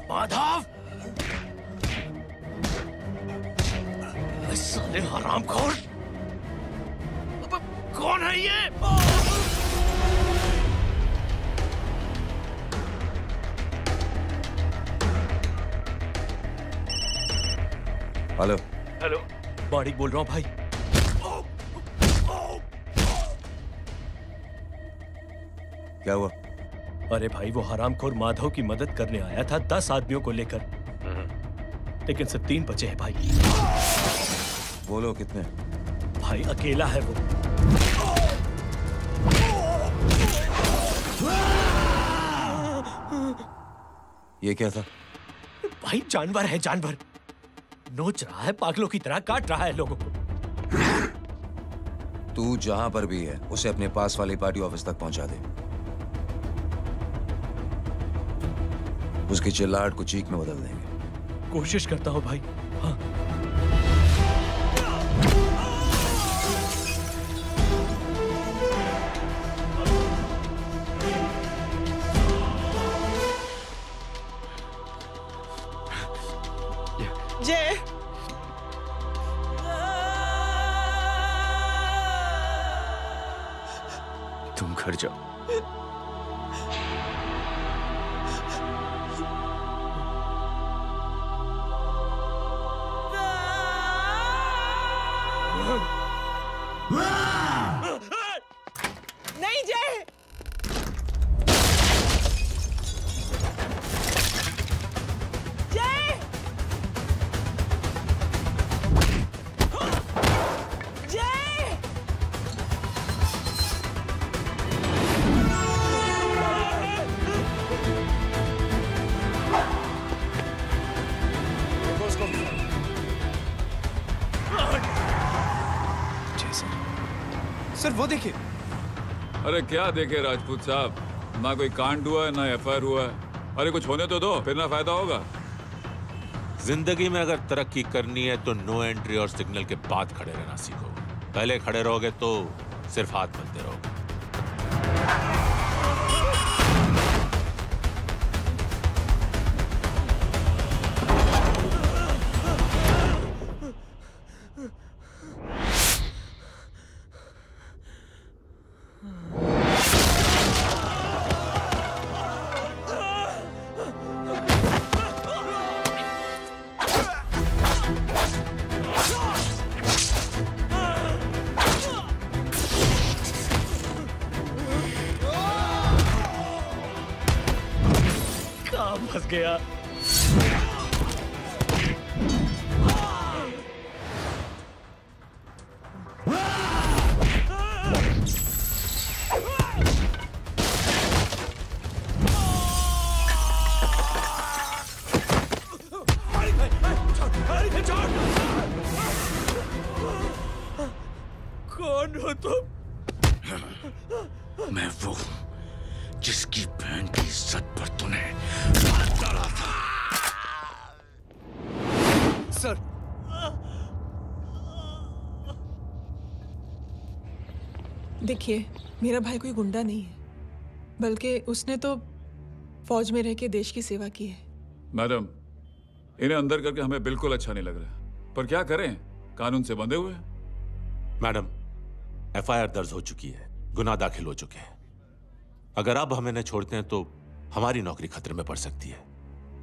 माधव, साले हरामखोर, कौन है ये? हेलो हेलो, माणिक बोल रहा हूँ भाई। क्या हुआ? अरे भाई, वो हरामखोर माधव की मदद करने आया था 10 आदमियों को लेकर, लेकिन सिर्फ 3 बचे हैं भाई। बोलो कितने? भाई अकेला है वो। ये क्या था? भाई जानवर है, जानवर। नोच रहा है, पागलों की तरह काट रहा है लोगों को। तू जहां पर भी है उसे अपने पास वाली पार्टी ऑफिस तक पहुंचा दे। उसकी चिल्लाहट को चीख में बदल देंगे। कोशिश करता हूं भाई। हाँ। जय, तुम घर जाओ। नहीं जय, जय, जय, सर वो देखिए। अरे क्या देखे राजपूत साहब, ना कोई कांड हुआ है ना एफआईआर हुआ है। अरे कुछ होने तो दो, फिर ना फायदा होगा। जिंदगी में अगर तरक्की करनी है तो नो एंट्री और सिग्नल के बाद खड़े रहना सीखो। पहले खड़े रहोगे तो सिर्फ हाथ बनते रहोगे। काम फंस गया। कौन हो तुम? मैं वो हूं जिसकी बहन की इज्जत पर तूने हाथ डाला था। सर, देखिए, मेरा भाई कोई गुंडा नहीं है, बल्कि उसने तो फौज में रह के देश की सेवा की है। मैडम, इन्हें अंदर करके हमें बिल्कुल अच्छा नहीं लग रहा, पर क्या करें, कानून से बंधे हुए हैं। मैडम, एफआईआर दर्ज हो चुकी है, गुनाह दाखिल हो चुके हैं। अगर अब हम इन्हें छोड़ते हैं तो हमारी नौकरी खतरे में पड़ सकती है।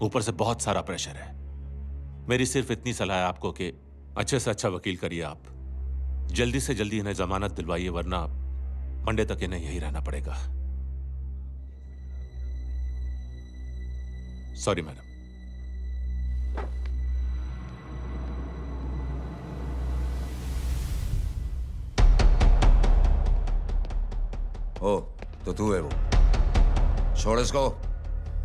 ऊपर से बहुत सारा प्रेशर है। मेरी सिर्फ इतनी सलाह है आपको कि अच्छे से अच्छा वकील करिए आप। जल्दी से जल्दी इन्हें जमानत दिलवाइए, वरना मंडे तक इन्हें यही रहना पड़ेगा। Sorry madam. ओ, तो तू है वो। छोड़ इसको।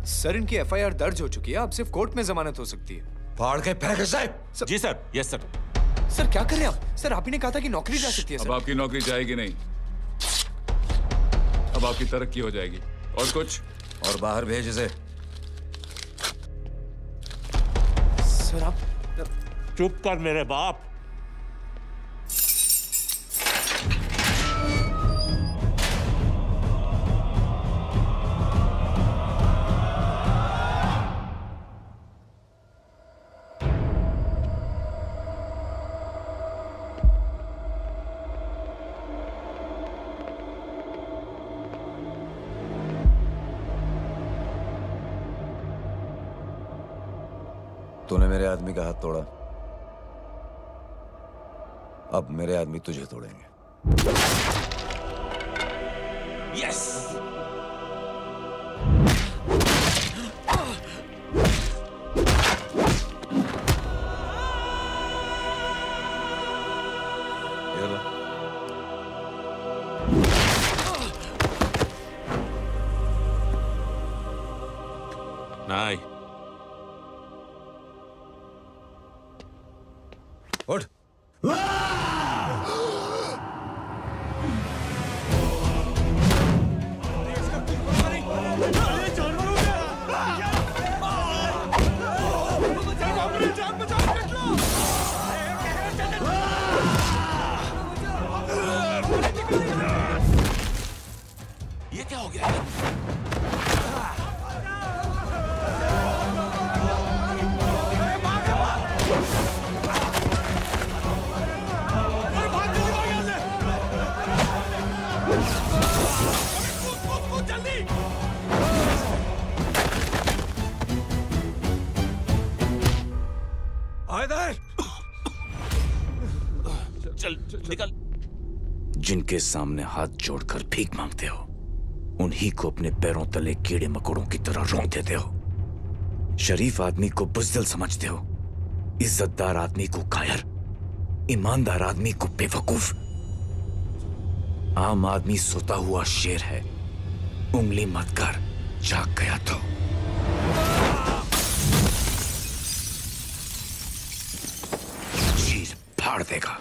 सर, इनकी एफआईआर दर्ज हो चुकी है, अब सिर्फ कोर्ट में जमानत हो सकती है। फाड़ के फेंक साहब। जी सर। Yes sir. सर क्या कर रहे हैं आप? सर, आप ही ने कहा था कि नौकरी जा सकती है। अब आपकी नौकरी जाएगी नहीं, अब आपकी तरक्की हो जाएगी। और कुछ? और बाहर भेज इसे। सर आप चुप कर मेरे बाप। तूने मेरे आदमी का हाथ तोड़ा, अब मेरे आदमी तुझे तोड़ेंगे। यस। नहीं। उठ। ये क्या हो गया? चल निकल। जिनके सामने हाथ जोड़कर भीख मांगते हो, उन्हीं को अपने पैरों तले कीड़े मकोड़ों की तरह रोक देते हो। शरीफ आदमी को बुज़दिल समझते हो, इज्जतदार आदमी को कायर, ईमानदार आदमी को बेवकूफ। आम आदमी सोता हुआ शेर है, उंगली मत कर, जाग गया तो। चीर फाड़ देगा।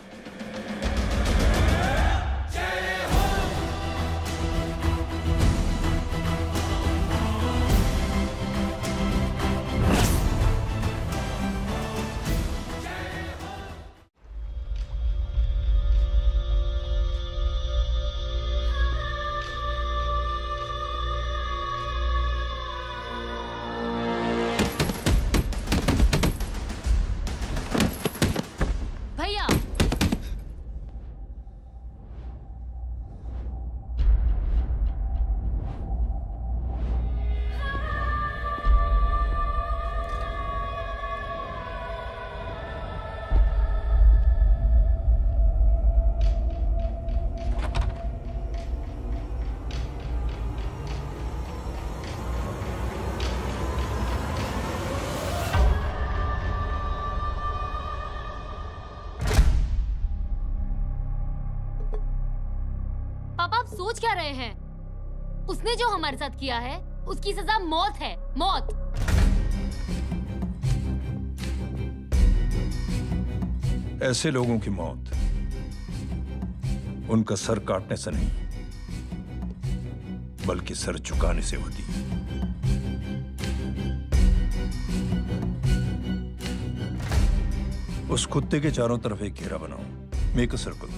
सोच क्या रहे हैं? उसने जो हमारे साथ किया है उसकी सजा मौत है, मौत। ऐसे लोगों की मौत उनका सर काटने से नहीं बल्कि सर झुकाने से होती है। उस कुत्ते के चारों तरफ एक घेरा बनाओ, मेक अ सर्कल।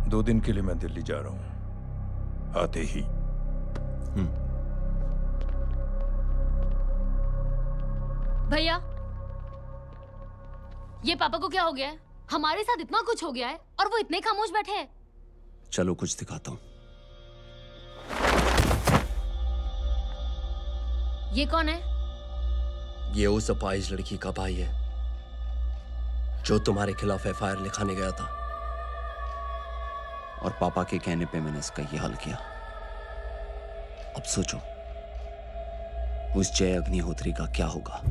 दो दिन के लिए मैं दिल्ली जा रहा हूं, आते ही। भैया, ये पापा को क्या हो गया है? हमारे साथ इतना कुछ हो गया है और वो इतने खामोश बैठे हैं। चलो कुछ दिखाता हूं। ये कौन है? ये उस अपाहिज लड़की का भाई है जो तुम्हारे खिलाफ एफआईआर लिखाने गया था, और पापा के कहने पे मैंने इसका ये हाल किया। अब सोचो उस जय अग्निहोत्री का क्या होगा।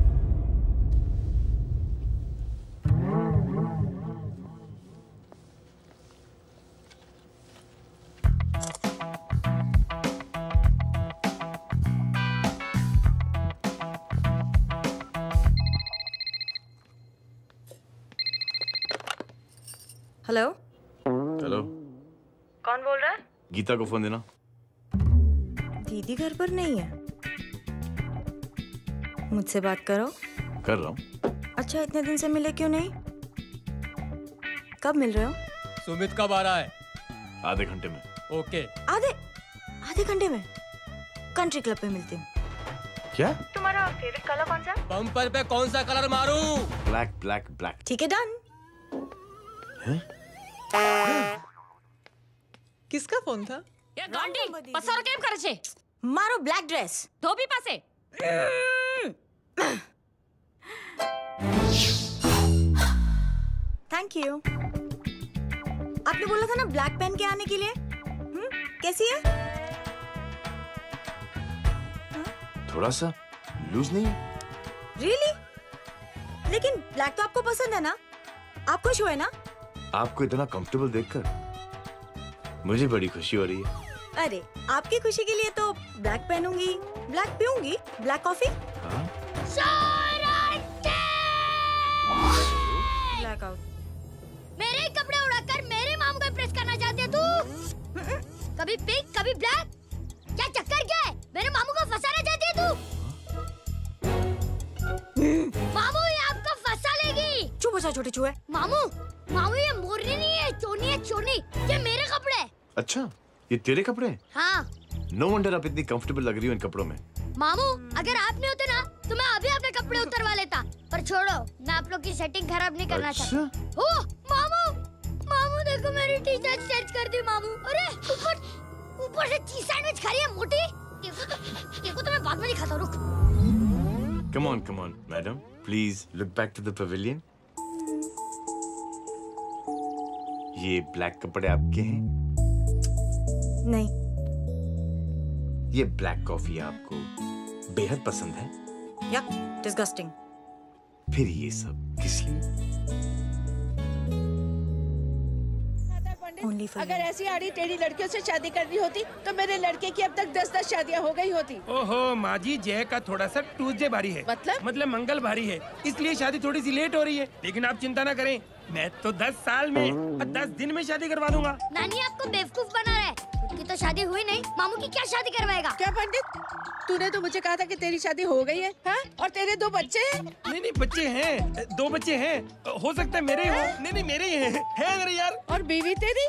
हेलो हेलो, कौन बोल रहा है? गीता को फोन देना। दीदी घर पर नहीं है। मुझसे बात करो। कर रहा हूँ। अच्छा, इतने दिन से मिले क्यों नहीं? कब मिल रहे हो? सुमित कब आ रहा है? आधे घंटे में। ओके। आधे घंटे में कंट्री क्लब पे मिलती हूँ। क्या? तुम्हारा फेवरेट कलर कौन सा? बम्पर पे कौन सा कलर मारूं? Black black black. ठीक है, डन। किसका फोन था? ये गांडी पसार केम करे छे? मारो ब्लैक ड्रेस। धोबी पासे। Thank you. आपने बोला था ना ब्लैक पेन के आने के लिए। कैसी है? थोड़ा सा लूज नहीं है? रियली? लेकिन ब्लैक तो आपको पसंद है ना? आप खुश हुए ना? आपको इतना कंफर्टेबल देखकर मुझे बड़ी खुशी हो रही है। अरे, आपकी खुशी के लिए तो ब्लैक पहनूंगी, ब्लैक पीऊंगी, ब्लैक कॉफी। Black out. मेरे ही कपड़े उड़ाकर मेरे मामू को इम्प्रेस करना चाहती है तू? कभी पिंक, कभी ब्लैक। क्या चक्कर क्या है? मेरे मामू को फंसाना चाहती है तू? मामू, ये आपको फंसा लेगी। चुप हो जा छोटे चूहे। मामू, मामू ये मोरनी नहीं है, चोनी है, चोनी। ये मेरे कपड़े हैं। अच्छा, ये तेरे कपड़े हैं? हाँ। नो वंडर आप इतनी कंफर्टेबल लग रही हो इन कपड़ों में। मामू, अगर आप नहीं होते ना तो मैं अभी अपने कपड़े उतरवा लेता। पर छोड़ो, मैं आप लोग की सेटिंग खराब नहीं करना चाहता। ओह, मामू, मामू देखो मेरी टी शर्ट चेंज कर दी मामू। अरे ऊपर से चीज सैंडविच खा रही है मोटी। देखो तो मैं बाद में नहीं खाता। रुक। Come on, madam. Please look back to the pavilion. ये ब्लैक कपड़े आपके हैं? नहीं। ये ब्लैक कॉफी आपको बेहद पसंद है? या डिस्गस्टिंग। फिर ये सब किस लिए? अगर ऐसी आड़ी टेढ़ी लड़कियों से शादी करनी होती तो मेरे लड़के की अब तक 10-10 शादियां हो गई होती। ओहो माँ जी, जय का थोड़ा सा ट्यूसडे भारी है। मतलब मंगल भारी है, इसलिए शादी थोड़ी सी लेट हो रही है। लेकिन आप चिंता ना करें, मैं तो 10 साल में और 10 दिन में शादी करवा दूंगा। नानी आपको बेवकूफ बना रहा है। उसकी तो शादी हुई नहीं, मामू की क्या शादी करवाएगा? क्या पंडित, तूने तो मुझे कहा था कि तेरी शादी हो गई है, हाँ? और तेरे 2 बच्चे हैं? नहीं, बच्चे हैं, 2 बच्चे हैं। हो सकता है मेरे हो। नहीं, मेरे ही हैं। है मेरे यार। और बीवी तेरी?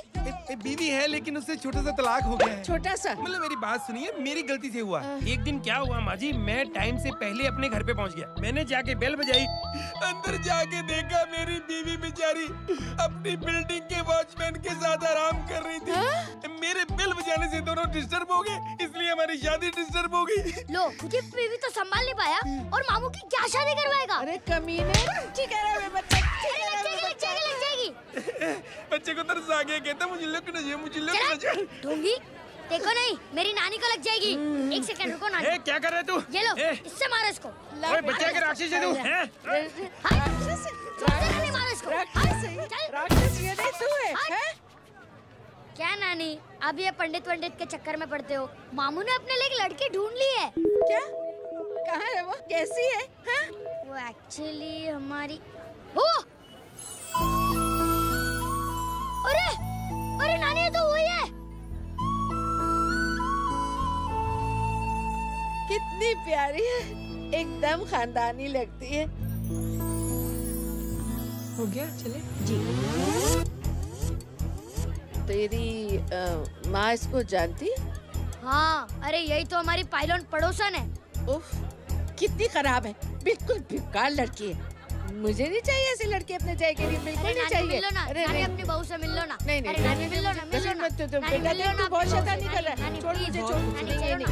बीवी है, लेकिन उससे छोटा सा तलाक हो गया है। छोटा सा? मतलब मेरी बात सुनिए, मेरी गलती से हुआ। एक दिन क्या हुआ माँ जी, मैं टाइम से पहले अपने घर पे पहुँच गया। मैंने जाके बेल बजाई, अंदर जाके देखा मेरी बीवी बेचारी अपनी बिल्डिंग के वॉचमैन के साथ आराम कर रही थी। मेरे बेल बजाने से दोनों डिस्टर्ब हो गए, इसलिए हमारी शादी डिस्टर्ब हो गई। लो, तुझे बीवी तो संभाल नहीं पाया और मामू की क्या शादी करवाएगा? अरे कमीने, ठीक है रे बच्चा, लग जाएगी। बच्चे को तरस आ गया, कहता मुझे लगना चाहिए, मुझे लगना चाहिए। ढोंगी देखो नहीं, मेरी नानी को लग जाएगी। एक सेकंड रुको नानी। क्या कर रहा है तू? ये लो, इससे मारो इसको। ओए बच्चे के राक्षस है तू, हैं? मारो इसको। राक्षस ये नहीं तू है, हैं? क्या नानी, अब ये पंडित के चक्कर में पड़ते हो? मामू ने अपने लिए एक लड़की ढूंढ ली है। क्या? कहाँ है वो? कैसी है? हाँ? वो एक्चुअली हमारी अरे नानी, ये तो वही है। कितनी प्यारी है, एकदम खानदानी लगती है। हो गया, चले जी। तेरी माँ इसको जानती? हाँ, अरे यही तो हमारी पायलट पड़ोसन है। उफ, कितनी खराब है, बिल्कुल बेकार लड़की है। मुझे नहीं चाहिए ऐसी लड़की अपने जय के लिए, बिल्कुल नहीं चाहिए। मिल लो ना, नानी अपनी बहू से मिल लो ना। नहीं, अरे नानी मिल लो ना, मिल लो ना। तू बेटा देख, तू बहुत शैतानी कर रहा है। छोड़ मुझे, छोड़। नहीं।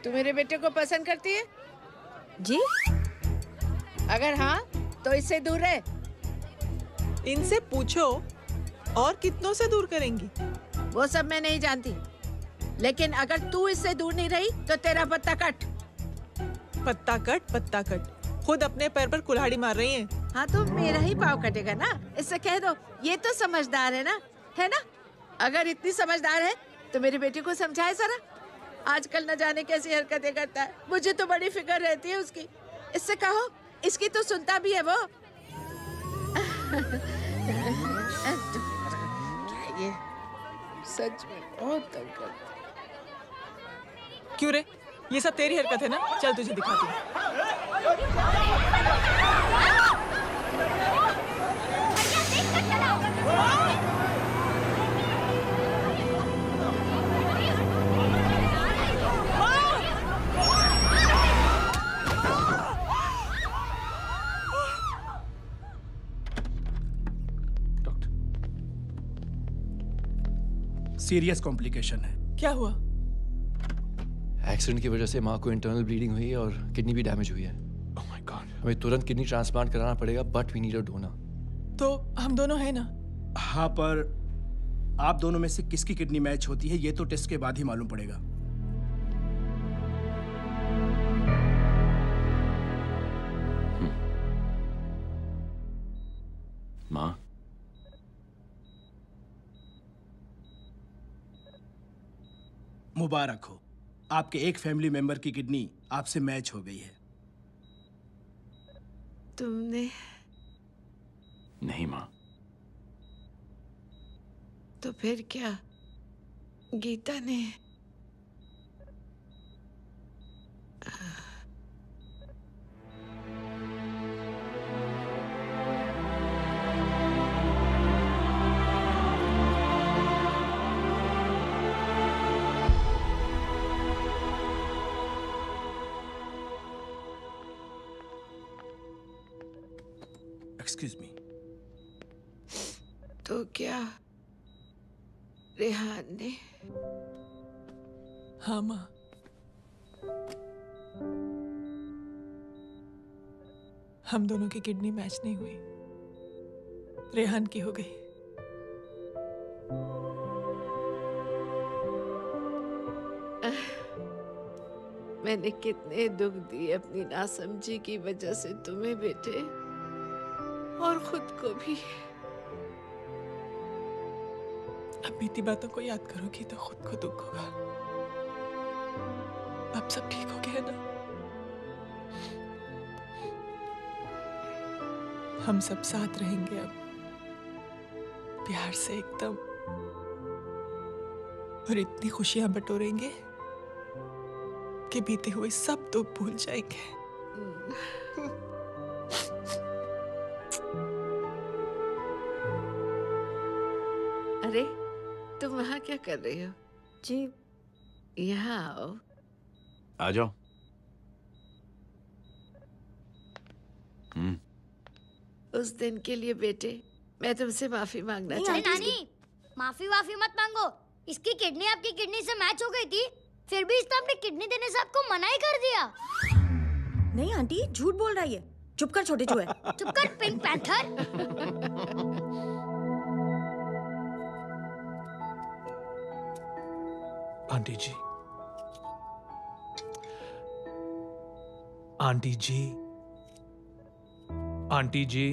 तू मेरे बेटे को पसंद करती है? जी। अगर हाँ, तो इससे दूर रहे। इनसे पूछो, और कितनों से दूर करेंगी? वो सब मैं नहीं जानती, लेकिन अगर तू इससे दूर नहीं रही तो तेरा पत्ता कट। पत्ता कट, खुद अपने पैर पर कुल्हाड़ी मार रही हैं। हाँ तो मेरा ही पाँव कटेगा ना, इससे कह दो। ये तो समझदार है ना? अगर इतनी समझदार है तो मेरी बेटी को समझाए जरा। आजकल न जाने कैसी हरकतें करता है, मुझे तो बड़ी फिक्र रहती है उसकी। इससे कहो, इसकी तो सुनता भी है वो। क्या ये सच में बहुत तंग करता। क्यों रे, ये सब तेरी हरकत है ना? चल तुझे दिखाती हूँ। सीरियस कॉम्प्लिकेशन है। क्या हुआ? एक्सीडेंट की वजह से माँ को इंटरनल ब्लीडिंग हुई है और किडनी भी डैमेज हुई है। Oh my god. हमें तुरंत किडनी ट्रांसप्लांट कराना पड़ेगा, but we need a donor. तो हम दोनों हैं ना? हाँ, पर आप दोनों में से किसकी किडनी मैच होती है ये तो टेस्ट के बाद ही मालूम पड़ेगा। माँ, मुबारक हो, आपके एक फैमिली मेंबर की किडनी आपसे मैच हो गई है। तुमने? नहीं माँ। तो फिर क्या? गीता ने? Excuse me. तो क्या रेहान ने? हाँ माँ, हम दोनों की किडनी मैच नहीं हुई, रेहान की हो गई। मैंने कितने दुख दिए अपनी नासमझी की वजह से तुम्हें बेटे, और खुद को भी। अब बीती बातों को याद करोगी तो खुद को दुख होगा। अब सब ठीक हो गया ना? हम सब साथ रहेंगे अब, प्यार से एकदम, और इतनी खुशियां बटोरेंगे कि बीते हुए सब दुख भूल जाएंगे। अरे तुम वहाँ क्या कर रही हो? जी। यहाँ आओ। आ जाओ। उस दिन के लिए बेटे मैं तुमसे माफी मांगना चाहती हूँ। नानी, माफी मत मांगो। इसकी किडनी आपकी किडनी से मैच हो गई थी, फिर भी इसने अपनी किडनी देने से आपको मना ही कर दिया। नहीं आंटी, झूठ बोल रही है। चुप कर छोटे चूहे। चुप कर पिंक पैंथर। आंटी जी, आंटी जी, आंटी जी,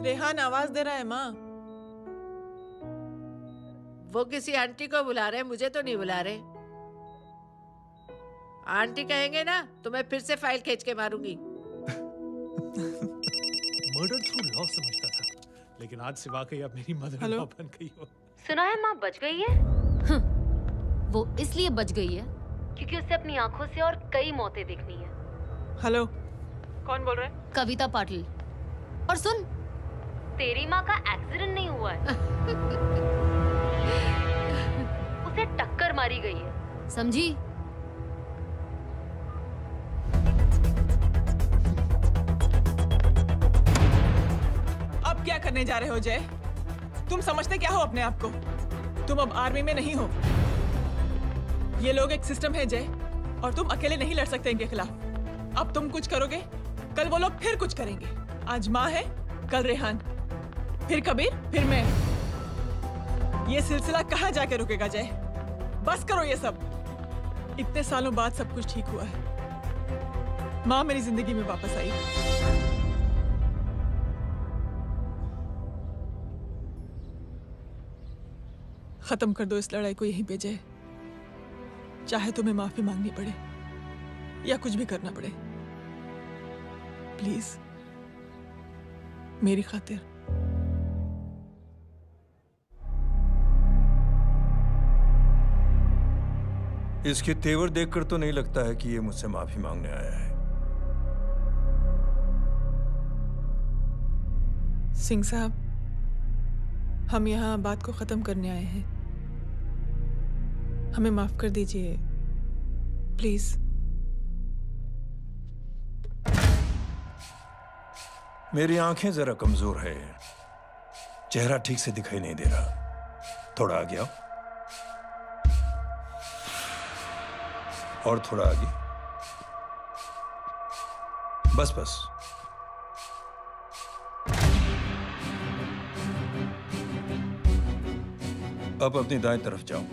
रेहान आवाज दे रहा है माँ। वो किसी आंटी को बुला रहे हैं, मुझे तो नहीं बुला रहे। आंटी कहेंगे ना तो मैं फिर से फाइल खींच के मारूंगी। मर्डर थ्रू लॉ समझता था, लेकिन आज से वाकई अब मेरी मदर इन लॉ बन गई हो। सुना है माँ बच गई है। वो इसलिए बच गई है क्योंकि उसे अपनी आंखों से और कई मौतें देखनी है। हेलो, कौन बोल रहा है? कविता पाटिल। और सुन, तेरी माँ का एक्सीडेंट नहीं हुआ है, उसे टक्कर मारी गई है, समझी? अब क्या करने जा रहे हो जय? तुम समझते क्या हो अपने आप को? तुम अब आर्मी में नहीं हो। ये लोग एक सिस्टम है जय, और तुम अकेले नहीं लड़ सकते इनके खिलाफ। अब तुम कुछ करोगे, कल वो लोग फिर कुछ करेंगे। आज माँ है, कल रेहान, फिर कबीर, फिर मैं। ये सिलसिला कहाँ जाके रुकेगा जय? बस करो ये सब। इतने सालों बाद सब कुछ ठीक हुआ है। माँ मेरी जिंदगी में वापस आई। खत्म कर दो इस लड़ाई को यहीं पे जय। चाहे तुम्हें माफी मांगनी पड़े या कुछ भी करना पड़े, प्लीज मेरी खातिर। इसके तेवर देखकर तो नहीं लगता है कि ये मुझसे माफी मांगने आया है। सिंह साहब, हम यहाँ बात को खत्म करने आए हैं। हमें माफ कर दीजिए प्लीज। मेरी आंखें जरा कमजोर है, चेहरा ठीक से दिखाई नहीं दे रहा। थोड़ा आगे आओ, और थोड़ा आगे। बस बस। अब अपनी दाएं तरफ जाओ।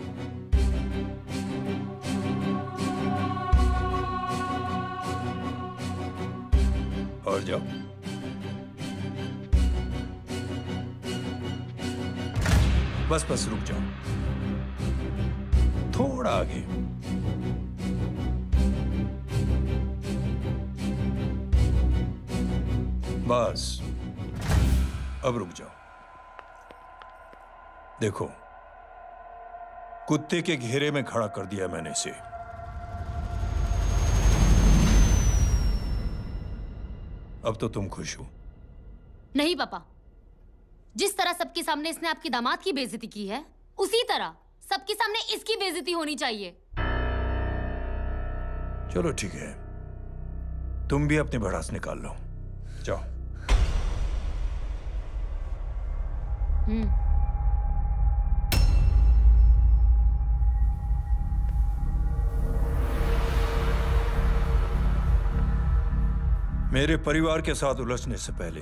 और जाओ। बस बस रुक जाओ, थोड़ा आगे। बस अब रुक जाओ। देखो, कुत्ते के घेरे में खड़ा कर दिया मैंने इसे। अब तो तुम खुश हो? नहीं पापा, जिस तरह सबके सामने इसने आपकी दामाद की बेइज्जती की है, उसी तरह सबके सामने इसकी बेइज्जती होनी चाहिए। चलो ठीक है, तुम भी अपनी भड़ास निकाल लो। जाओ। मेरे परिवार के साथ उलझने से पहले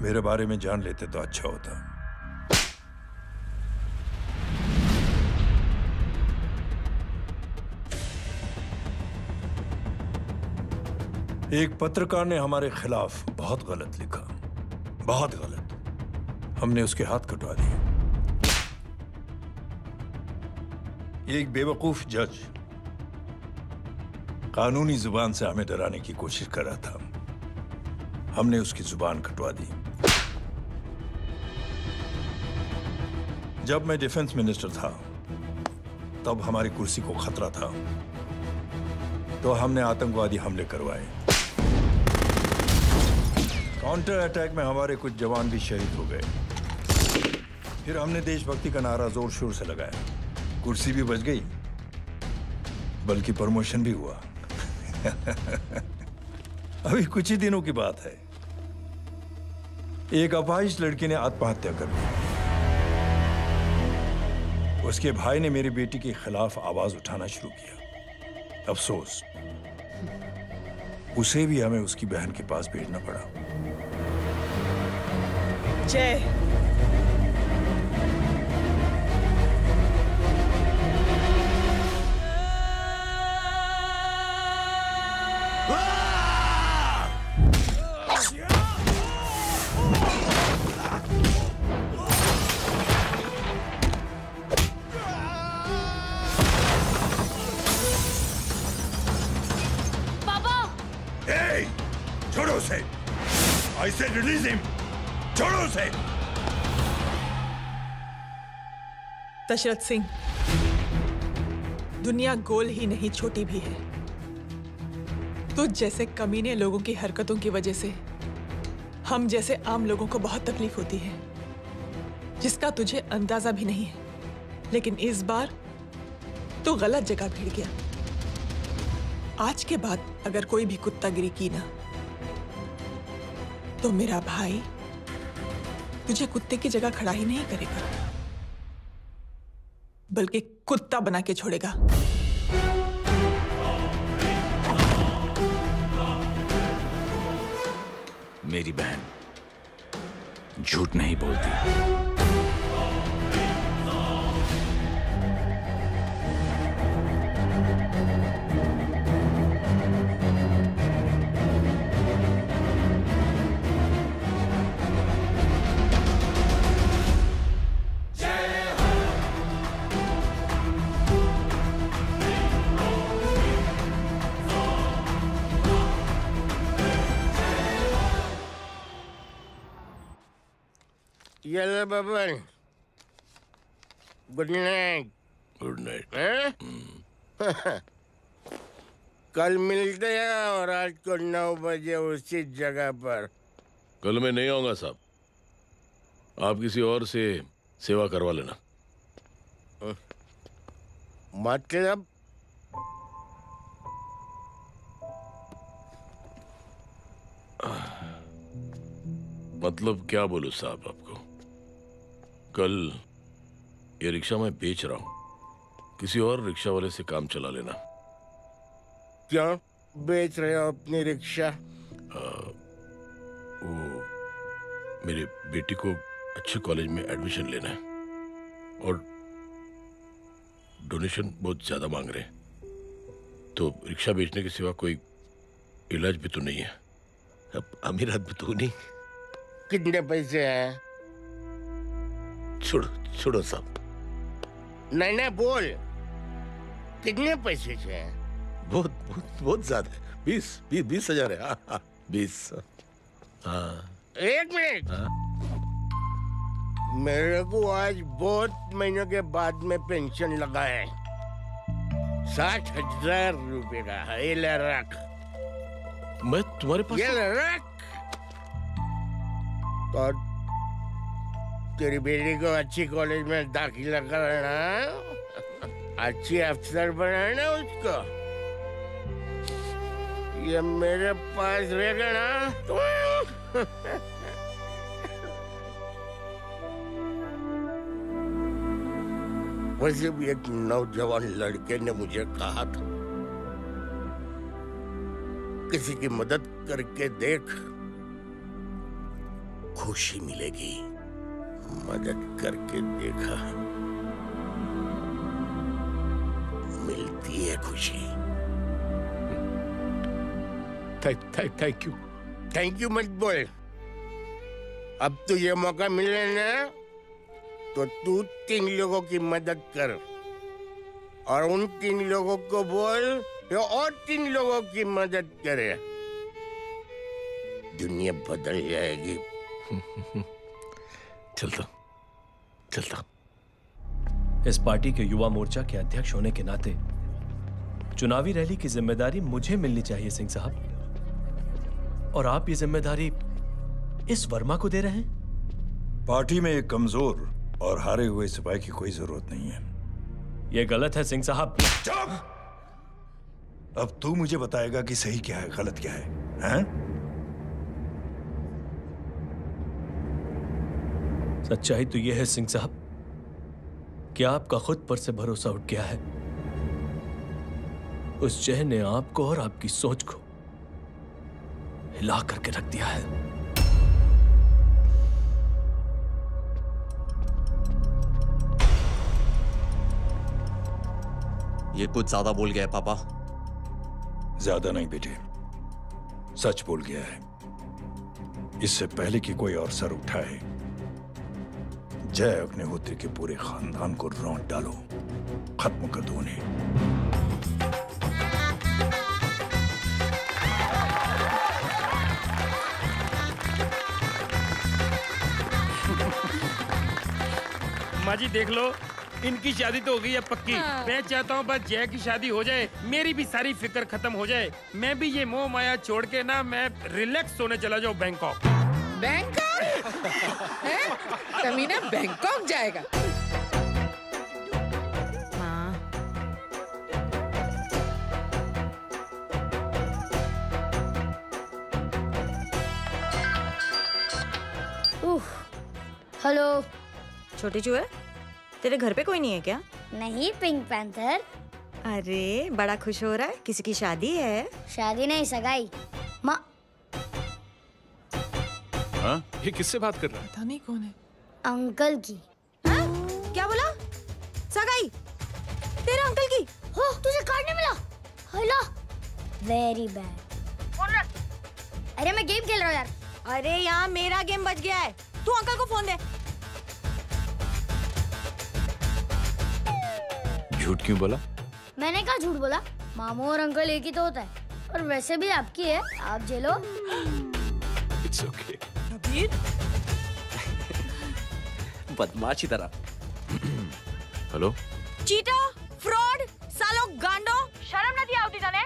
मेरे बारे में जान लेते तो अच्छा होता। एक पत्रकार ने हमारे खिलाफ बहुत गलत लिखा, बहुत गलत। हमने उसके हाथ कटवा दिए। एक बेवकूफ जज कानूनी जुबान से हमें डराने की कोशिश कर रहा था। हमने उसकी जुबान कटवा दी। जब मैं डिफेंस मिनिस्टर था, तब हमारी कुर्सी को खतरा था, तो हमने आतंकवादी हमले करवाए। काउंटर अटैक में हमारे कुछ जवान भी शहीद हो गए। फिर हमने देशभक्ति का नारा जोर शोर से लगाया। कुर्सी भी बच गई, बल्कि प्रमोशन भी हुआ। अभी कुछ ही दिनों की बात है, एक अपाहिज लड़की ने आत्महत्या कर ली। उसके भाई ने मेरी बेटी के खिलाफ आवाज उठाना शुरू किया। अफसोस, उसे भी हमें उसकी बहन के पास भेजना पड़ा। जय, छोड़ो उसे। I said release him. छोड़ो उसे। दशरथ सिंह, दुनिया गोल ही नहीं छोटी भी है। तुझ जैसे कमीने लोगों की हरकतों की वजह से हम जैसे आम लोगों को बहुत तकलीफ होती है, जिसका तुझे अंदाजा भी नहीं है। लेकिन इस बार तू गलत जगह भिड़ गया। आज के बाद अगर कोई भी कुत्तागिरी की ना, तो मेरा भाई तुझे कुत्ते की जगह खड़ा ही नहीं करेगा, बल्कि कुत्ता बना के छोड़ेगा। मेरी बहन झूठ नहीं बोलती। Yellow bubble. Good night. Good night. कल मिलते हैं और रात को 9 बजे उसी जगह पर। कल मैं नहीं आऊंगा साहब, आप किसी और से सेवा करवा लेना। मतलब? मतलब क्या बोलूं साहब आपको। कल ये रिक्शा मैं बेच रहा हूं, किसी और रिक्शा वाले से काम चला लेना। क्यों बेच रहे हो अपनी रिक्शा? वो मेरे बेटी को अच्छे कॉलेज में एडमिशन लेना है और डोनेशन बहुत ज्यादा मांग रहे हैं, तो रिक्शा बेचने के सिवा कोई इलाज भी तो नहीं है। अब अमीर आदमी तो नहीं। कितने पैसे हैं? छोड़ो छोड़ो साहब। नहीं बोल, कितने पैसे हैं? बहुत बहुत बहुत ज्यादा है। 20,000 है। हाँ 20। हाँ 1 मिनट। मेरे को आज बहुत महीनों के बाद में पेंशन लगा है। 60,000 रुपए का है। ये ले रख। मैं तुम्हारे पास? ये ले रख। और तेरी बेटी को अच्छी कॉलेज में दाखिला कराना, अच्छी अफसर बनाना उसको। ये मेरे पास रहेगा ना तो वैसे भी एक नौजवान लड़के ने मुझे कहा था, किसी की मदद करके देख, खुशी मिलेगी। मदद करके देखा, मिलती है खुशी। Thank you. थैंक यू मत बोल। अब तो ये मौका मिले ना, तो तू 3 लोगों की मदद कर और उन 3 लोगों को बोल जो और 3 लोगों की मदद करे। दुनिया बदल जाएगी। चलता। इस पार्टी के युवा मोर्चा के अध्यक्ष होने के नाते चुनावी रैली की जिम्मेदारी मुझे मिलनी चाहिए सिंह साहब, और आप ये जिम्मेदारी इस वर्मा को दे रहे हैं। पार्टी में एक कमजोर और हारे हुए सिपाही की कोई जरूरत नहीं है। यह गलत है सिंह साहब। चुप! अब तू मुझे बताएगा कि सही क्या है, गलत क्या है, हैं? सच्चाई तो यह है सिंह साहब कि आपका खुद पर से भरोसा उठ गया है। उस जय ने आपको और आपकी सोच को हिला करके रख दिया है। ये कुछ ज्यादा बोल गया है पापा। ज्यादा नहीं बेटे, सच बोल गया है। इससे पहले कि कोई और सर उठाए, जय अग्निहोत्री के पूरे खानदान को रौंद डालो, खत्म कर दो उन्हें। माँ जी देख लो, इनकी शादी तो हो गई है पक्की। मैं चाहता हूँ बस जय की शादी हो जाए, मेरी भी सारी फिक्र खत्म हो जाए। मैं भी ये मोह माया छोड़ के ना मैं रिलैक्स होने चला जाऊँ बैंकॉक। बैंकॉक? कमीना बैंकॉक जाएगा? हेलो। छोटी चूहे, तेरे घर पे कोई नहीं है क्या? नहीं, पिंक पैंथर। अरे बड़ा खुश हो रहा है, किसी की शादी है? शादी नहीं, सगाई। माँ। हाँ? ये किससे बात कर रहा है? पता नहीं कौन है। अंकल की। क्या बोला? सगाई? तेरे अंकल की? हो, तुझे कार्ड नहीं मिला? हेलो। Very bad. फोन रख। अरे मैं गेम खेल रहा हूँ यार। अरे यहाँ मेरा गेम बच गया है, तू अंकल को फोन दे। झूठ क्यों बोला? मैंने कहा झूठ बोला? मामू और अंकल एक ही तो होता है, और वैसे भी आपकी है, आप झेलो। It's okay. बदमाशी तरह। हेलो। चीटा, फ्रॉड, सालो गांडो, शर्म नहीं आती तने?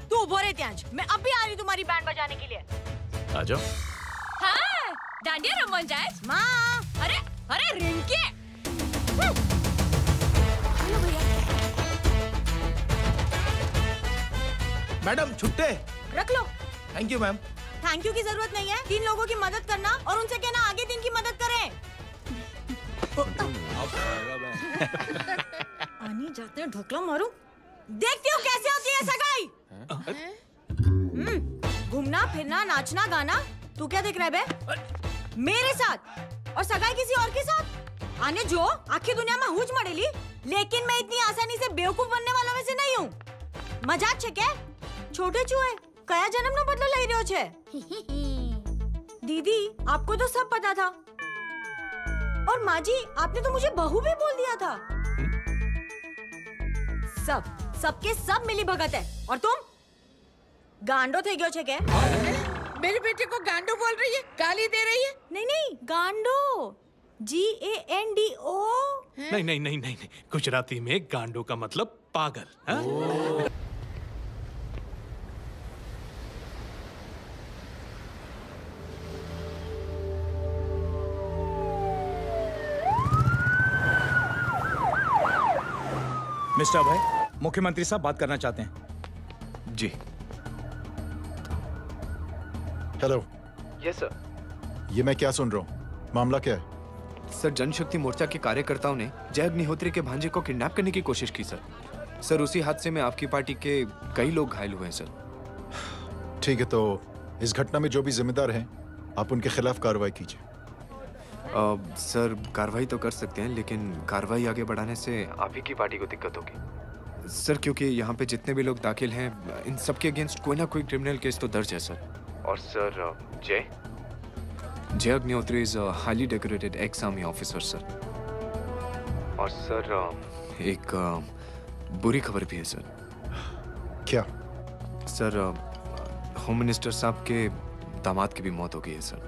तू उभो रे त्यांज, मैं अब भी आ रही तुम्हारी बैंड बजाने के लिए। आ जाओ। हाँ, डांडिया रमन जाए। माँ, अरे अरे रिंकी। हेलो भैया। मैडम छुट्टे। रख लो। Thank you ma'am. Thank you की जरूरत नहीं है, 3 लोगों की मदद करना और उनसे कहना आगे 3 की मदद करें। आनी जाते हैं ढोकला मारूं। देखती हूँ कैसे होती है सगाई। घूमना फिरना नाचना गाना, तू क्या देख रहा है बे? मेरे साथ और सगाई किसी और के साथ? आने जो आखिर दुनिया में हुज मड़ेली, लेकिन मैं इतनी आसानी से बेवकूफ बनने वालों में से नहीं हूँ। मजाक छे क्या? छोटे चूहे कया जन्म नो बदलो लई रह्यो छे? दीदी आपको तो सब पता था, और माँ जी आपने तो मुझे बहू भी बोल दिया था। सबके सब मिली भगत है, और तुम गांडो थे गयो छे क्या? मेरे बेटे को गांडो बोल रही है, गाली दे रही है? नहीं गांडो, GANDO। नहीं, गुजराती में गांडो का मतलब पागल। हाँ? मिस्टर भाई, मुख्यमंत्री साहब बात करना चाहते हैं। जी। हेलो। Yes sir. ये मैं क्या सुन रहा हूँ? मामला क्या है? सर, जनशक्ति मोर्चा के कार्यकर्ताओं ने जय अग्निहोत्री के भांजे को किडनैप करने की कोशिश की सर। सर, उसी हादसे में आपकी पार्टी के कई लोग घायल हुए हैं सर। ठीक है, तो इस घटना में जो भी जिम्मेदार हैं, आप उनके खिलाफ कार्रवाई कीजिए। सर, कार्रवाई तो कर सकते हैं, लेकिन कार्रवाई आगे बढ़ाने से आप ही की पार्टी को दिक्कत होगी सर, क्योंकि यहाँ पे जितने भी लोग दाखिल हैं, इन सबके अगेंस्ट कोई ना कोई क्रिमिनल केस तो दर्ज है सर। और सर, जय Agnihotri is a highly decorated ex army officer sir. और सर, एक बुरी खबर भी है सर। क्या? सर, होम मिनिस्टर साहब के दामाद की भी मौत हो गई है सर।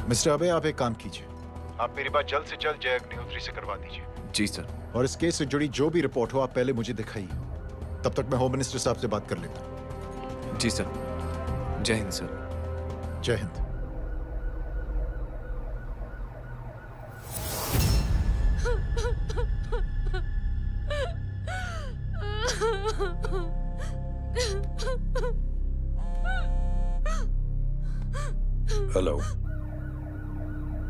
मिस्टर अबे, आप एक काम कीजिए, आप मेरी बात जल्द से जल्द जय अग्निहोत्री से करवा दीजिए। जी सर। और इस केस से जुड़ी जो भी रिपोर्ट हो, आप पहले मुझे दिखाइए, तब तक मैं होम मिनिस्टर साहब से बात कर लेता हूँ। जी सर। जय हिंद सर। जय हिंद। हेलो।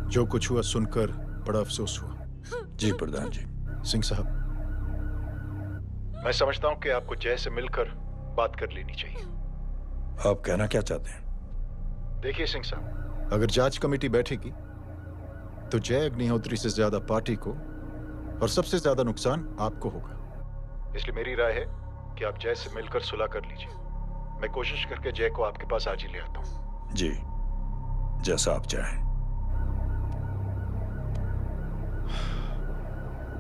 जो कुछ हुआ सुनकर बड़ा अफसोस हुआ। जी प्रधान जी। सिंह साहब, मैं समझता हूं कि आपको जय से मिलकर बात कर लेनी चाहिए। आप कहना क्या चाहते हैं? देखिए सिंह साहब, अगर जांच कमेटी बैठेगी तो जय अग्निहोत्री से ज्यादा पार्टी को और सबसे ज्यादा नुकसान आपको होगा। इसलिए मेरी राय है कि आप जय से मिलकर सुलह कर लीजिए। मैं कोशिश करके जय को आपके पास आज ही ले आता हूं। जी, जैसा आप चाहें।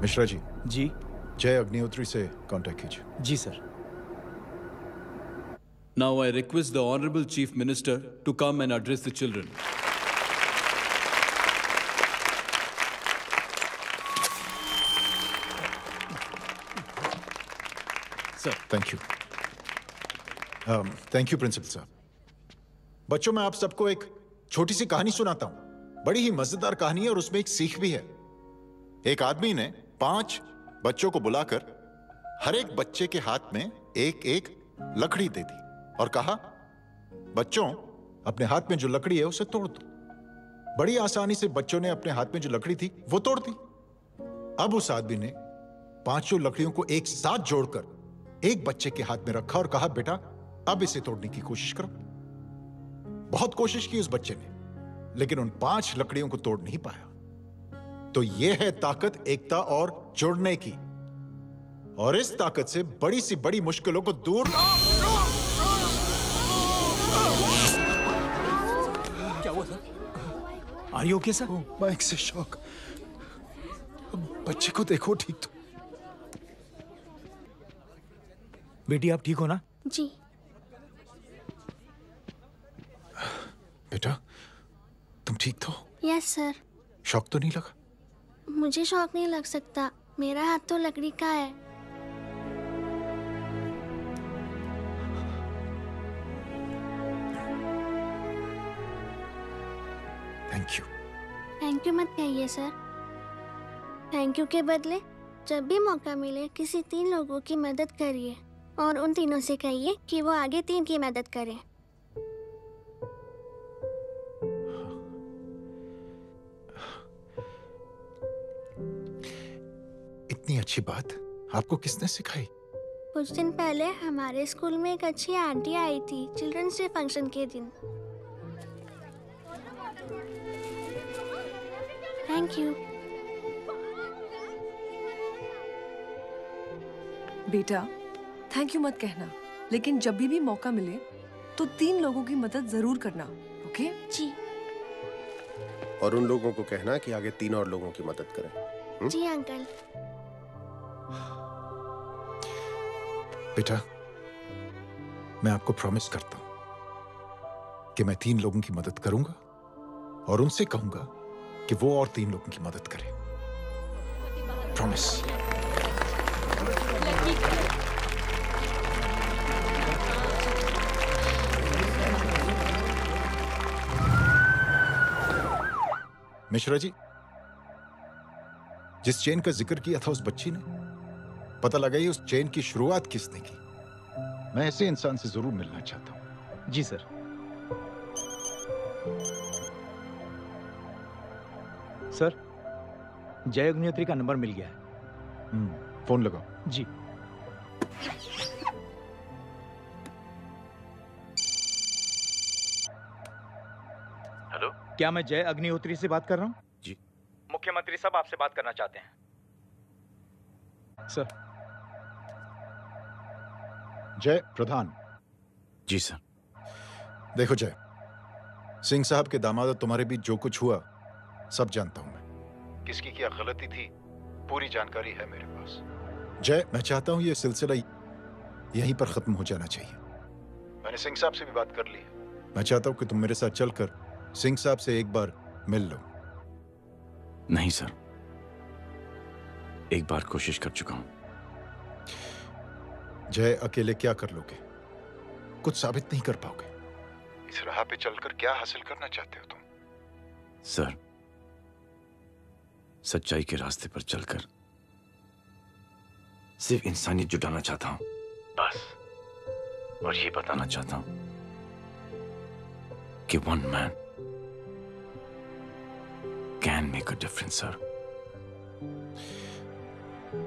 मिश्रा जी। जी। जय अग्निहोत्री से कांटेक्ट कीजिए। जी sir. Now I request the Honorable Chief Minister to come and address the children. Sir, thank you. Thank you principal साहब। बच्चों, मैं आप सबको एक छोटी सी कहानी सुनाता हूं। बड़ी ही मजेदार कहानी है और उसमें एक सीख भी है। एक आदमी ने 5 बच्चों को बुलाकर हर एक बच्चे के हाथ में एक एक लकड़ी दे दी और कहा, बच्चों, अपने हाथ में जो लकड़ी है उसे तोड़ दो। बड़ी आसानी से बच्चों ने अपने हाथ में जो लकड़ी थी वो तोड़ दी। अब उस आदमी ने 5 लकड़ियों को एक साथ जोड़कर एक बच्चे के हाथ में रखा और कहा, बेटा, अब इसे तोड़ने की कोशिश करो। बहुत कोशिश की उस बच्चे ने, लेकिन उन 5 लकड़ियों को तोड़ नहीं पाया। तो यह है ताकत एकता और जुड़ने की, और इस ताकत से बड़ी सी बड़ी मुश्किलों को दूर। क्या हुआ sir? Are you okay, sir? Mike से शॉक। बच्चे को देखो ठीक तो। बेटी, आप ठीक हो ना? जी। बेटा, तुम ठीक तो? Yes sir. शॉक तो नहीं लगा? मुझे शौक नहीं लग सकता, मेरा हाथ तो लकड़ी का है। Thank you. थैंक यू मत कहिए सर। थैंक यू के बदले जब भी मौका मिले किसी 3 लोगों की मदद करिए और उन तीनों से कहिए कि वो आगे 3 की मदद करें। इतनी अच्छी बात आपको किसने सिखाई? कुछ दिन पहले हमारे स्कूल में एक अच्छी आंटी आई थी चिल्ड्रंस डे फंक्शन के दिन। Thank you. बेटा, थैंक यू मत कहना, लेकिन जब भी मौका मिले तो 3 लोगों की मदद जरूर करना, ओके? जी। और उन लोगों को कहना कि आगे 3 और लोगों की मदद करें। जी अंकल। बेटा, मैं आपको प्रॉमिस करता हूं कि मैं 3 लोगों की मदद करूंगा और उनसे कहूंगा कि वो और 3 लोगों की मदद करें। प्रॉमिस। मिश्रा जी, जिस चेन का जिक्र किया था उस बच्ची ने, पता लगाइए उस चेन की शुरुआत किसने की। मैं ऐसे इंसान से जरूर मिलना चाहता हूं। जी सर। सर, जय अग्निहोत्री का नंबर मिल गया है। फोन लगाओ। जी। हेलो, क्या मैं जय अग्निहोत्री से बात कर रहा हूँ? जी। मुख्यमंत्री साहब आपसे बात करना चाहते हैं। सर। जय प्रधान। जी सर। देखो जय, सिंह साहब के दामाद और तुम्हारे बीच जो कुछ हुआ सब जानता हूं मैं। किसकी क्या गलती थी पूरी जानकारी है मेरे पास। जय, मैं चाहता हूं ये सिलसिला यहीं पर खत्म हो जाना चाहिए। मैंने सिंह साहब से भी बात कर ली है। मैं चाहता हूं कि तुम मेरे साथ चलकर सिंह साहब से एक बार मिल लो। नहीं सर, एक बार कोशिश कर चुका हूं। जय, अकेले क्या कर लोगे? कुछ साबित नहीं कर पाओगे। इस राह पे चलकर क्या हासिल करना चाहते हो तुम? सर, सच्चाई के रास्ते पर चलकर सिर्फ इंसानियत जुटाना चाहता हूं, बस। और ये बताना चाहता हूं कि one man can make a difference, sir.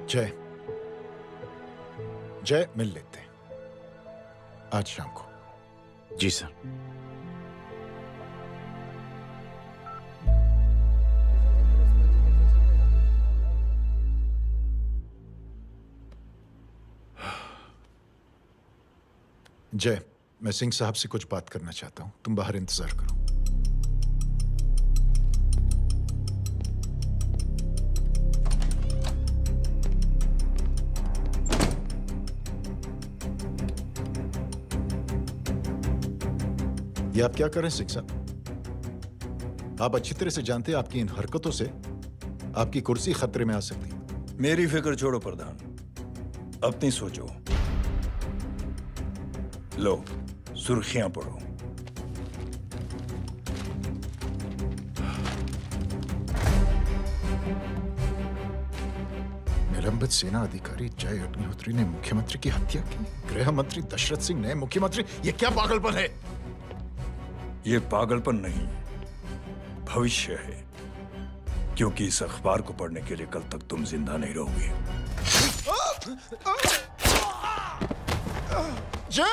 जय, जय मिल लेते हैं आज शाम को। जी सर। जय, मैं सिंह साहब से कुछ बात करना चाहता हूं, तुम बाहर इंतजार करो। ये आप क्या कर रहे हैं सिंह साहब? आप अच्छी तरह से जानते हैं आपकी इन हरकतों से आपकी कुर्सी खतरे में आ सकती है। मेरी फिक्र छोड़ो प्रधान, अपनी सोचो। लो सुर्खियां पढ़ो। निलंबित सेना अधिकारी जय अग्निहोत्री ने मुख्यमंत्री की हत्या की। गृह मंत्री दशरथ सिंह ने मुख्यमंत्री, ये क्या पागलपन है? ये पागलपन नहीं, भविष्य है, क्योंकि इस अखबार को पढ़ने के लिए कल तक तुम जिंदा नहीं रहोगे। जय!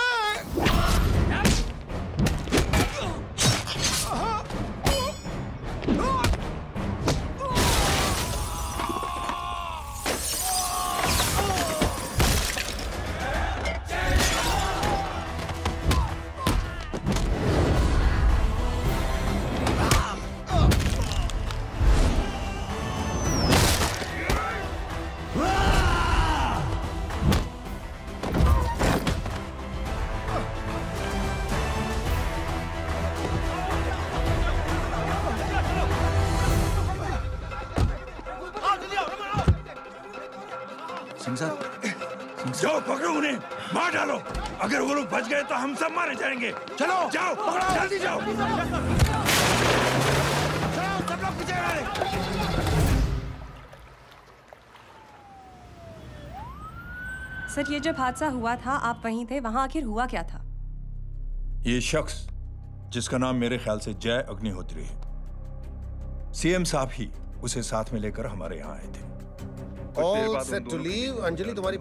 जाओ पकड़ो उन्हें, मार डालो। अगर वो लोग बच गए तो हम सब मारे जाएंगे। चलो जाओ, पकड़ो, जल्दी जाओ। चलो सब लोग पीछे वाले। सर, ये जब हादसा हुआ था आप वहीं थे, वहां आखिर हुआ क्या था? ये शख्स जिसका नाम मेरे ख्याल से जय अग्निहोत्री है, सीएम साहब ही उसे साथ में लेकर हमारे यहाँ आए थे। All set to leave, Anjali तुम्हारी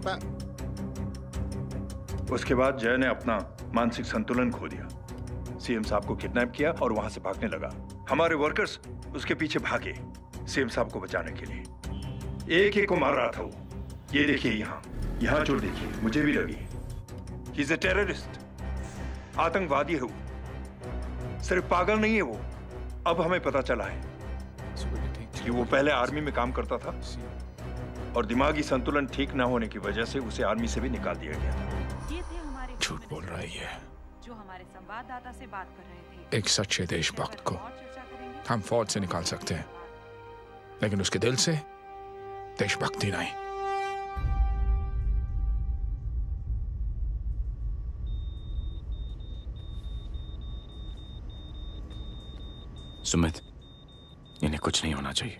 उसके बाद जय ने अपना मानसिक संतुलन खो दिया, सीएम साहब को किडनैप किया और वहां से भागने लगा। हमारे वर्कर्स उसके पीछे भागे सीएम साहब को बचाने के लिए। एक एक को मार रहा था वो। ये देखिए यहाँ चोट देखिए, मुझे भी लगी। ही इज अ टेररिस्ट, आतंकवादी है वो, सिर्फ पागल नहीं है वो। अब हमें पता चला है कि वो पहले आर्मी में काम करता था और दिमागी संतुलन ठीक न होने की वजह से उसे आर्मी से भी निकाल दिया गया। झूठ बोल रही है। जो हमारे संवाददाता से बात कर रहे थे। एक सच्चे देशभक्त को हम फौज से निकाल सकते हैं, लेकिन उसके दिल से देशभक्ति नहीं। सुमित, इन्हें कुछ नहीं होना चाहिए।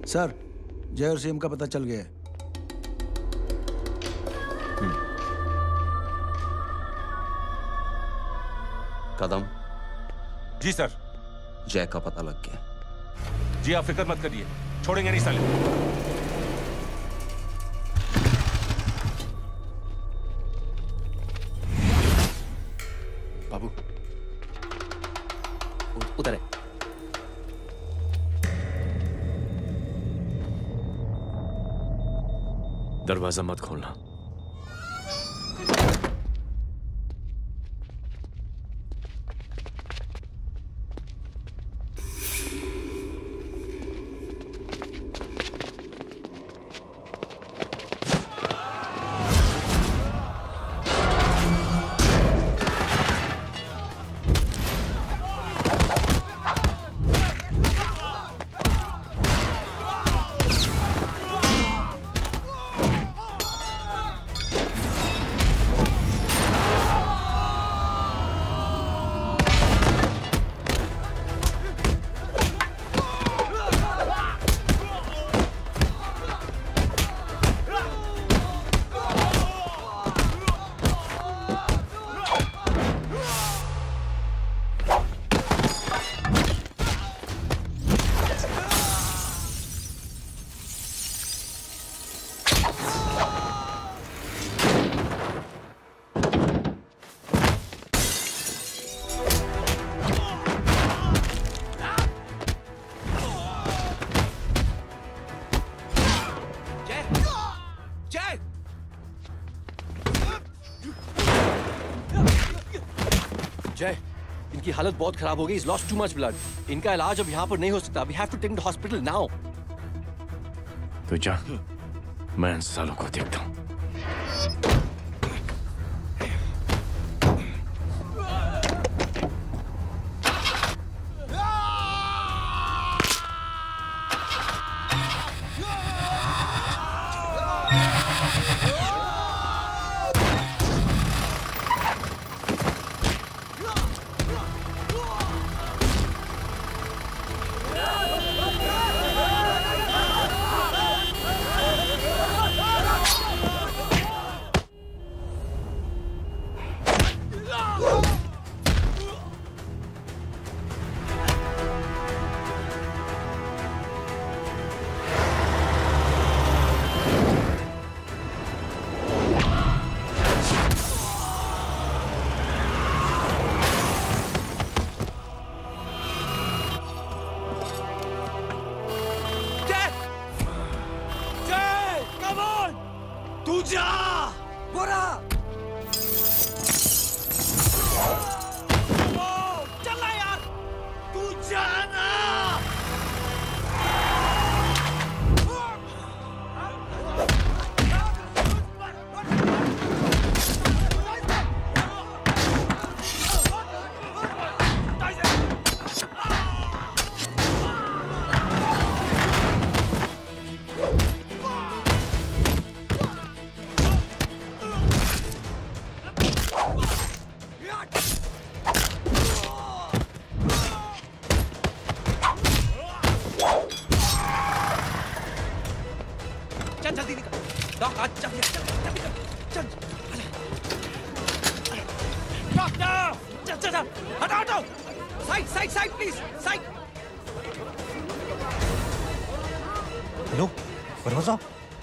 सर, जय और सीएम का पता चल गया है। कदम। जी सर। जय का पता लग गया। जी आप फिक्र मत करिए, छोड़ेंगे नहीं साले। बाबू उधर है। दरवाजा मत खोलना। हालत बहुत खराब हो गई। He's lost too much blood. इनका इलाज अब यहाँ पर नहीं हो सकता। We have to take him to hospital now. तो जा, मैं इन सालों को देखता हूँ।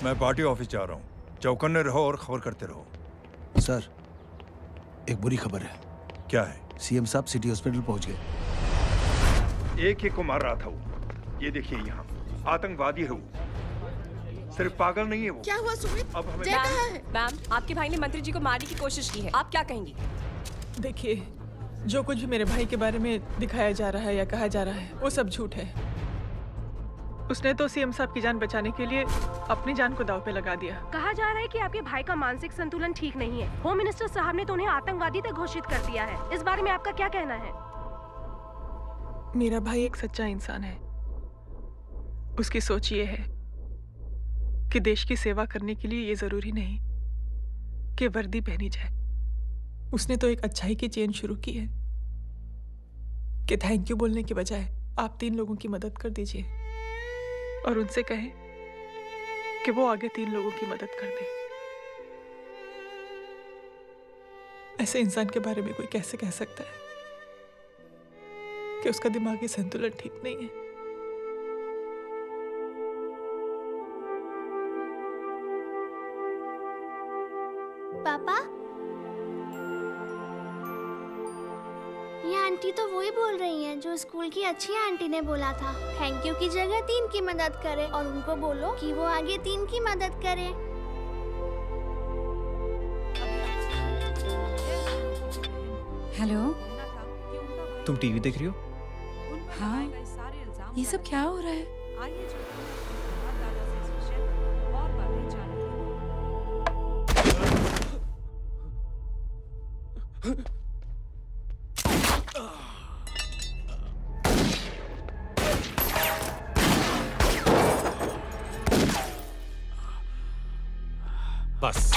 मैं पार्टी ऑफिस जा रहा हूँ। चौकन्ने रहो और खबर करते रहो। सर, एक बुरी खबर है। क्या है? सीएम साहब सिटी हॉस्पिटल पहुंच गए। एक को मार रहा था वो। ये देखिए यहाँ आतंकवादी है वो। सिर्फ पागल नहीं है वो। क्या हुआ सुमित? अब हमें मैम, आपके भाई ने मंत्री जी को मारने की कोशिश की है। आप क्या कहेंगी? देखिए, जो कुछ भी मेरे भाई के बारे में दिखाया जा रहा है या कहा जा रहा है वो सब झूठ है। उसने तो सीएम साहब की जान बचाने के लिए अपनी जान को दांव पे लगा दिया। कहा जा रहा है कि आपके भाई का मानसिक संतुलन ठीक नहीं है। होम मिनिस्टर साहब ने तो उन्हें आतंकवादी तक घोषित कर दिया है। इस बारे में आपका क्या कहना है? मेरा भाई एक सच्चा इंसान है। उसकी सोच ये है कि देश की सेवा करने के लिए ये जरूरी नहीं कि वर्दी पहनी जाए। उसने तो एक अच्छाई की चेन शुरू की है कि थैंक यू बोलने के बजाय आप 3 लोगों की मदद कर दीजिए और उनसे कहें कि वो आगे 3 लोगों की मदद कर दे। ऐसे इंसान के बारे में कोई कैसे कह सकता है कि उसका दिमागी संतुलन ठीक नहीं है? पापा, ये आंटी तो वही बोल रही हैं जो स्कूल की अच्छी आंटी ने बोला था। थैंक यू की जगह 3 की मदद करे और उनको बोलो कि वो आगे 3 की मदद करे। हेलो, तुम टीवी देख रही हो? हाँ, ये सब क्या हो रहा है? बस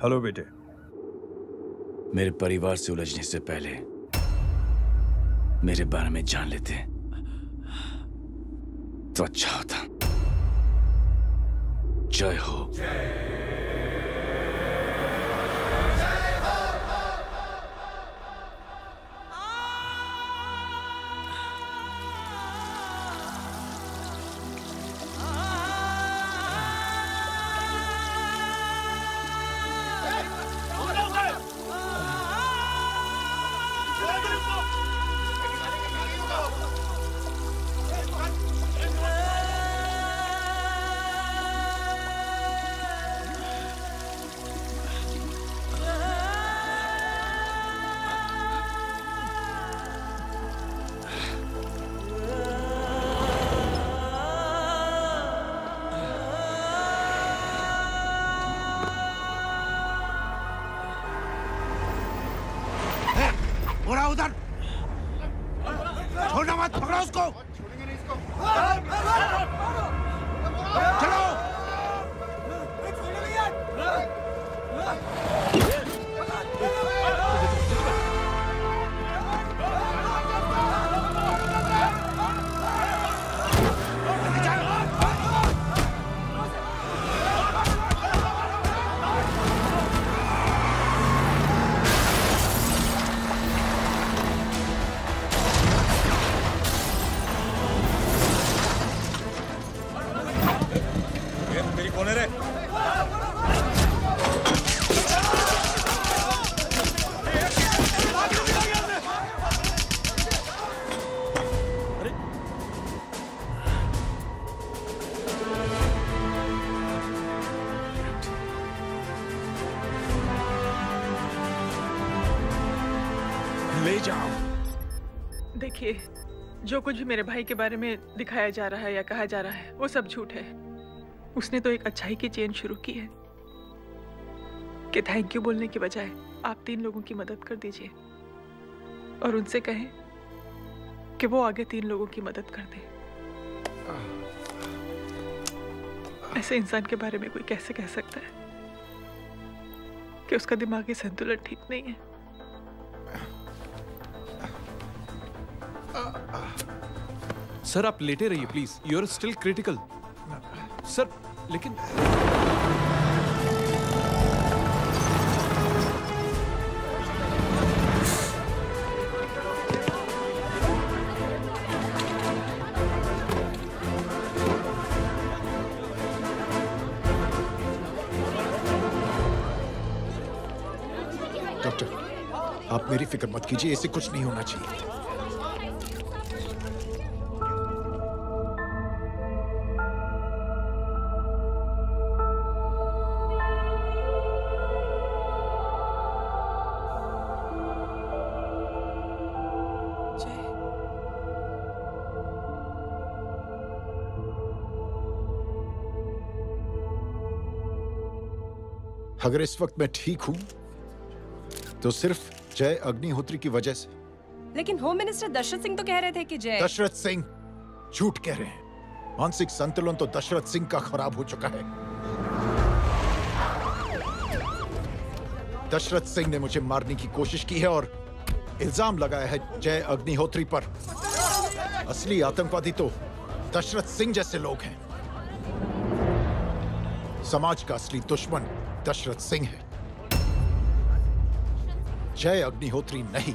हेलो बेटे, मेरे परिवार से उलझने से पहले मेरे बारे में जान लेते तो अच्छा होता। जय हो। बुरा उधर छोड़ना मत, पकड़ो उसको। चलो। ले जाओ। देखिए, जो कुछ भी मेरे भाई के बारे में दिखाया जा रहा है या कहा जा रहा है वो सब झूठ है। उसने तो एक अच्छाई की चेन शुरू की है कि थैंक यू बोलने के बजाय आप 3 लोगों की मदद कर दीजिए और उनसे कहें कि वो आगे 3 लोगों की मदद कर दे। ऐसे इंसान के बारे में कोई कैसे कह सकता है कि उसका दिमागी संतुलन ठीक नहीं है? सर आप लेटे रहिए please, you are still critical. Sir लेकिन डॉक्टर, आप मेरी फिक्र मत कीजिए, इसे कुछ नहीं होना चाहिए। अगर इस वक्त मैं ठीक हूं तो सिर्फ जय अग्निहोत्री की वजह से। लेकिन होम मिनिस्टर दशरथ सिंह तो कह रहे थे कि जय। दशरथ सिंह झूठ कह रहे हैं। मानसिक संतुलन तो दशरथ सिंह का खराब हो चुका है। दशरथ सिंह ने मुझे मारने की कोशिश की है और इल्जाम लगाया है जय अग्निहोत्री पर। असली आतंकवादी तो दशरथ सिंह जैसे लोग हैं। समाज का असली दुश्मन दशरथ सिंह है, जय अग्निहोत्री नहीं।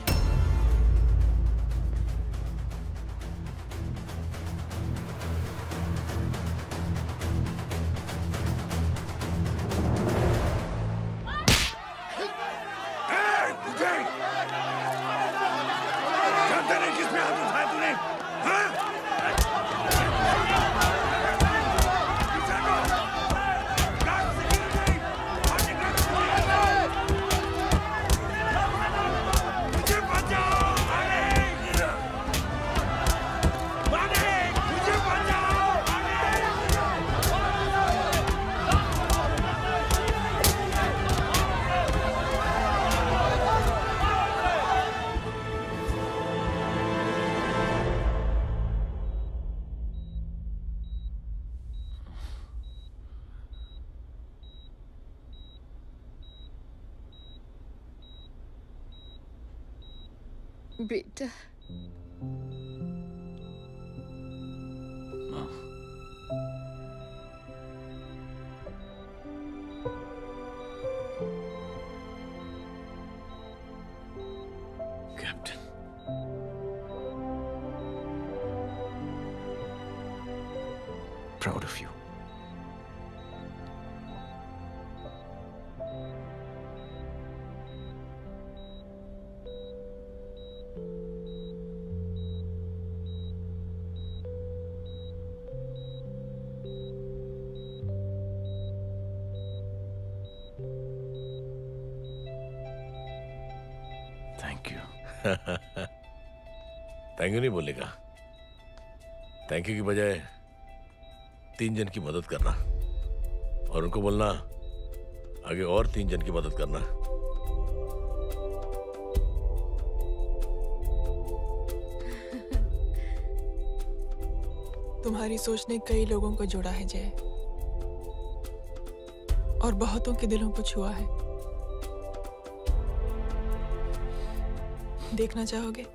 मुझे बेटा captain, proud of you. Thank you. Thank you नहीं बोलेगा, थैंक यू की बजाय 3 जन की मदद करना और उनको बोलना आगे और 3 जन की मदद करना। तुम्हारी सोच ने कई लोगों को जोड़ा है जय, और बहुतों के दिलों को छुआ है। देखना चाहोगे?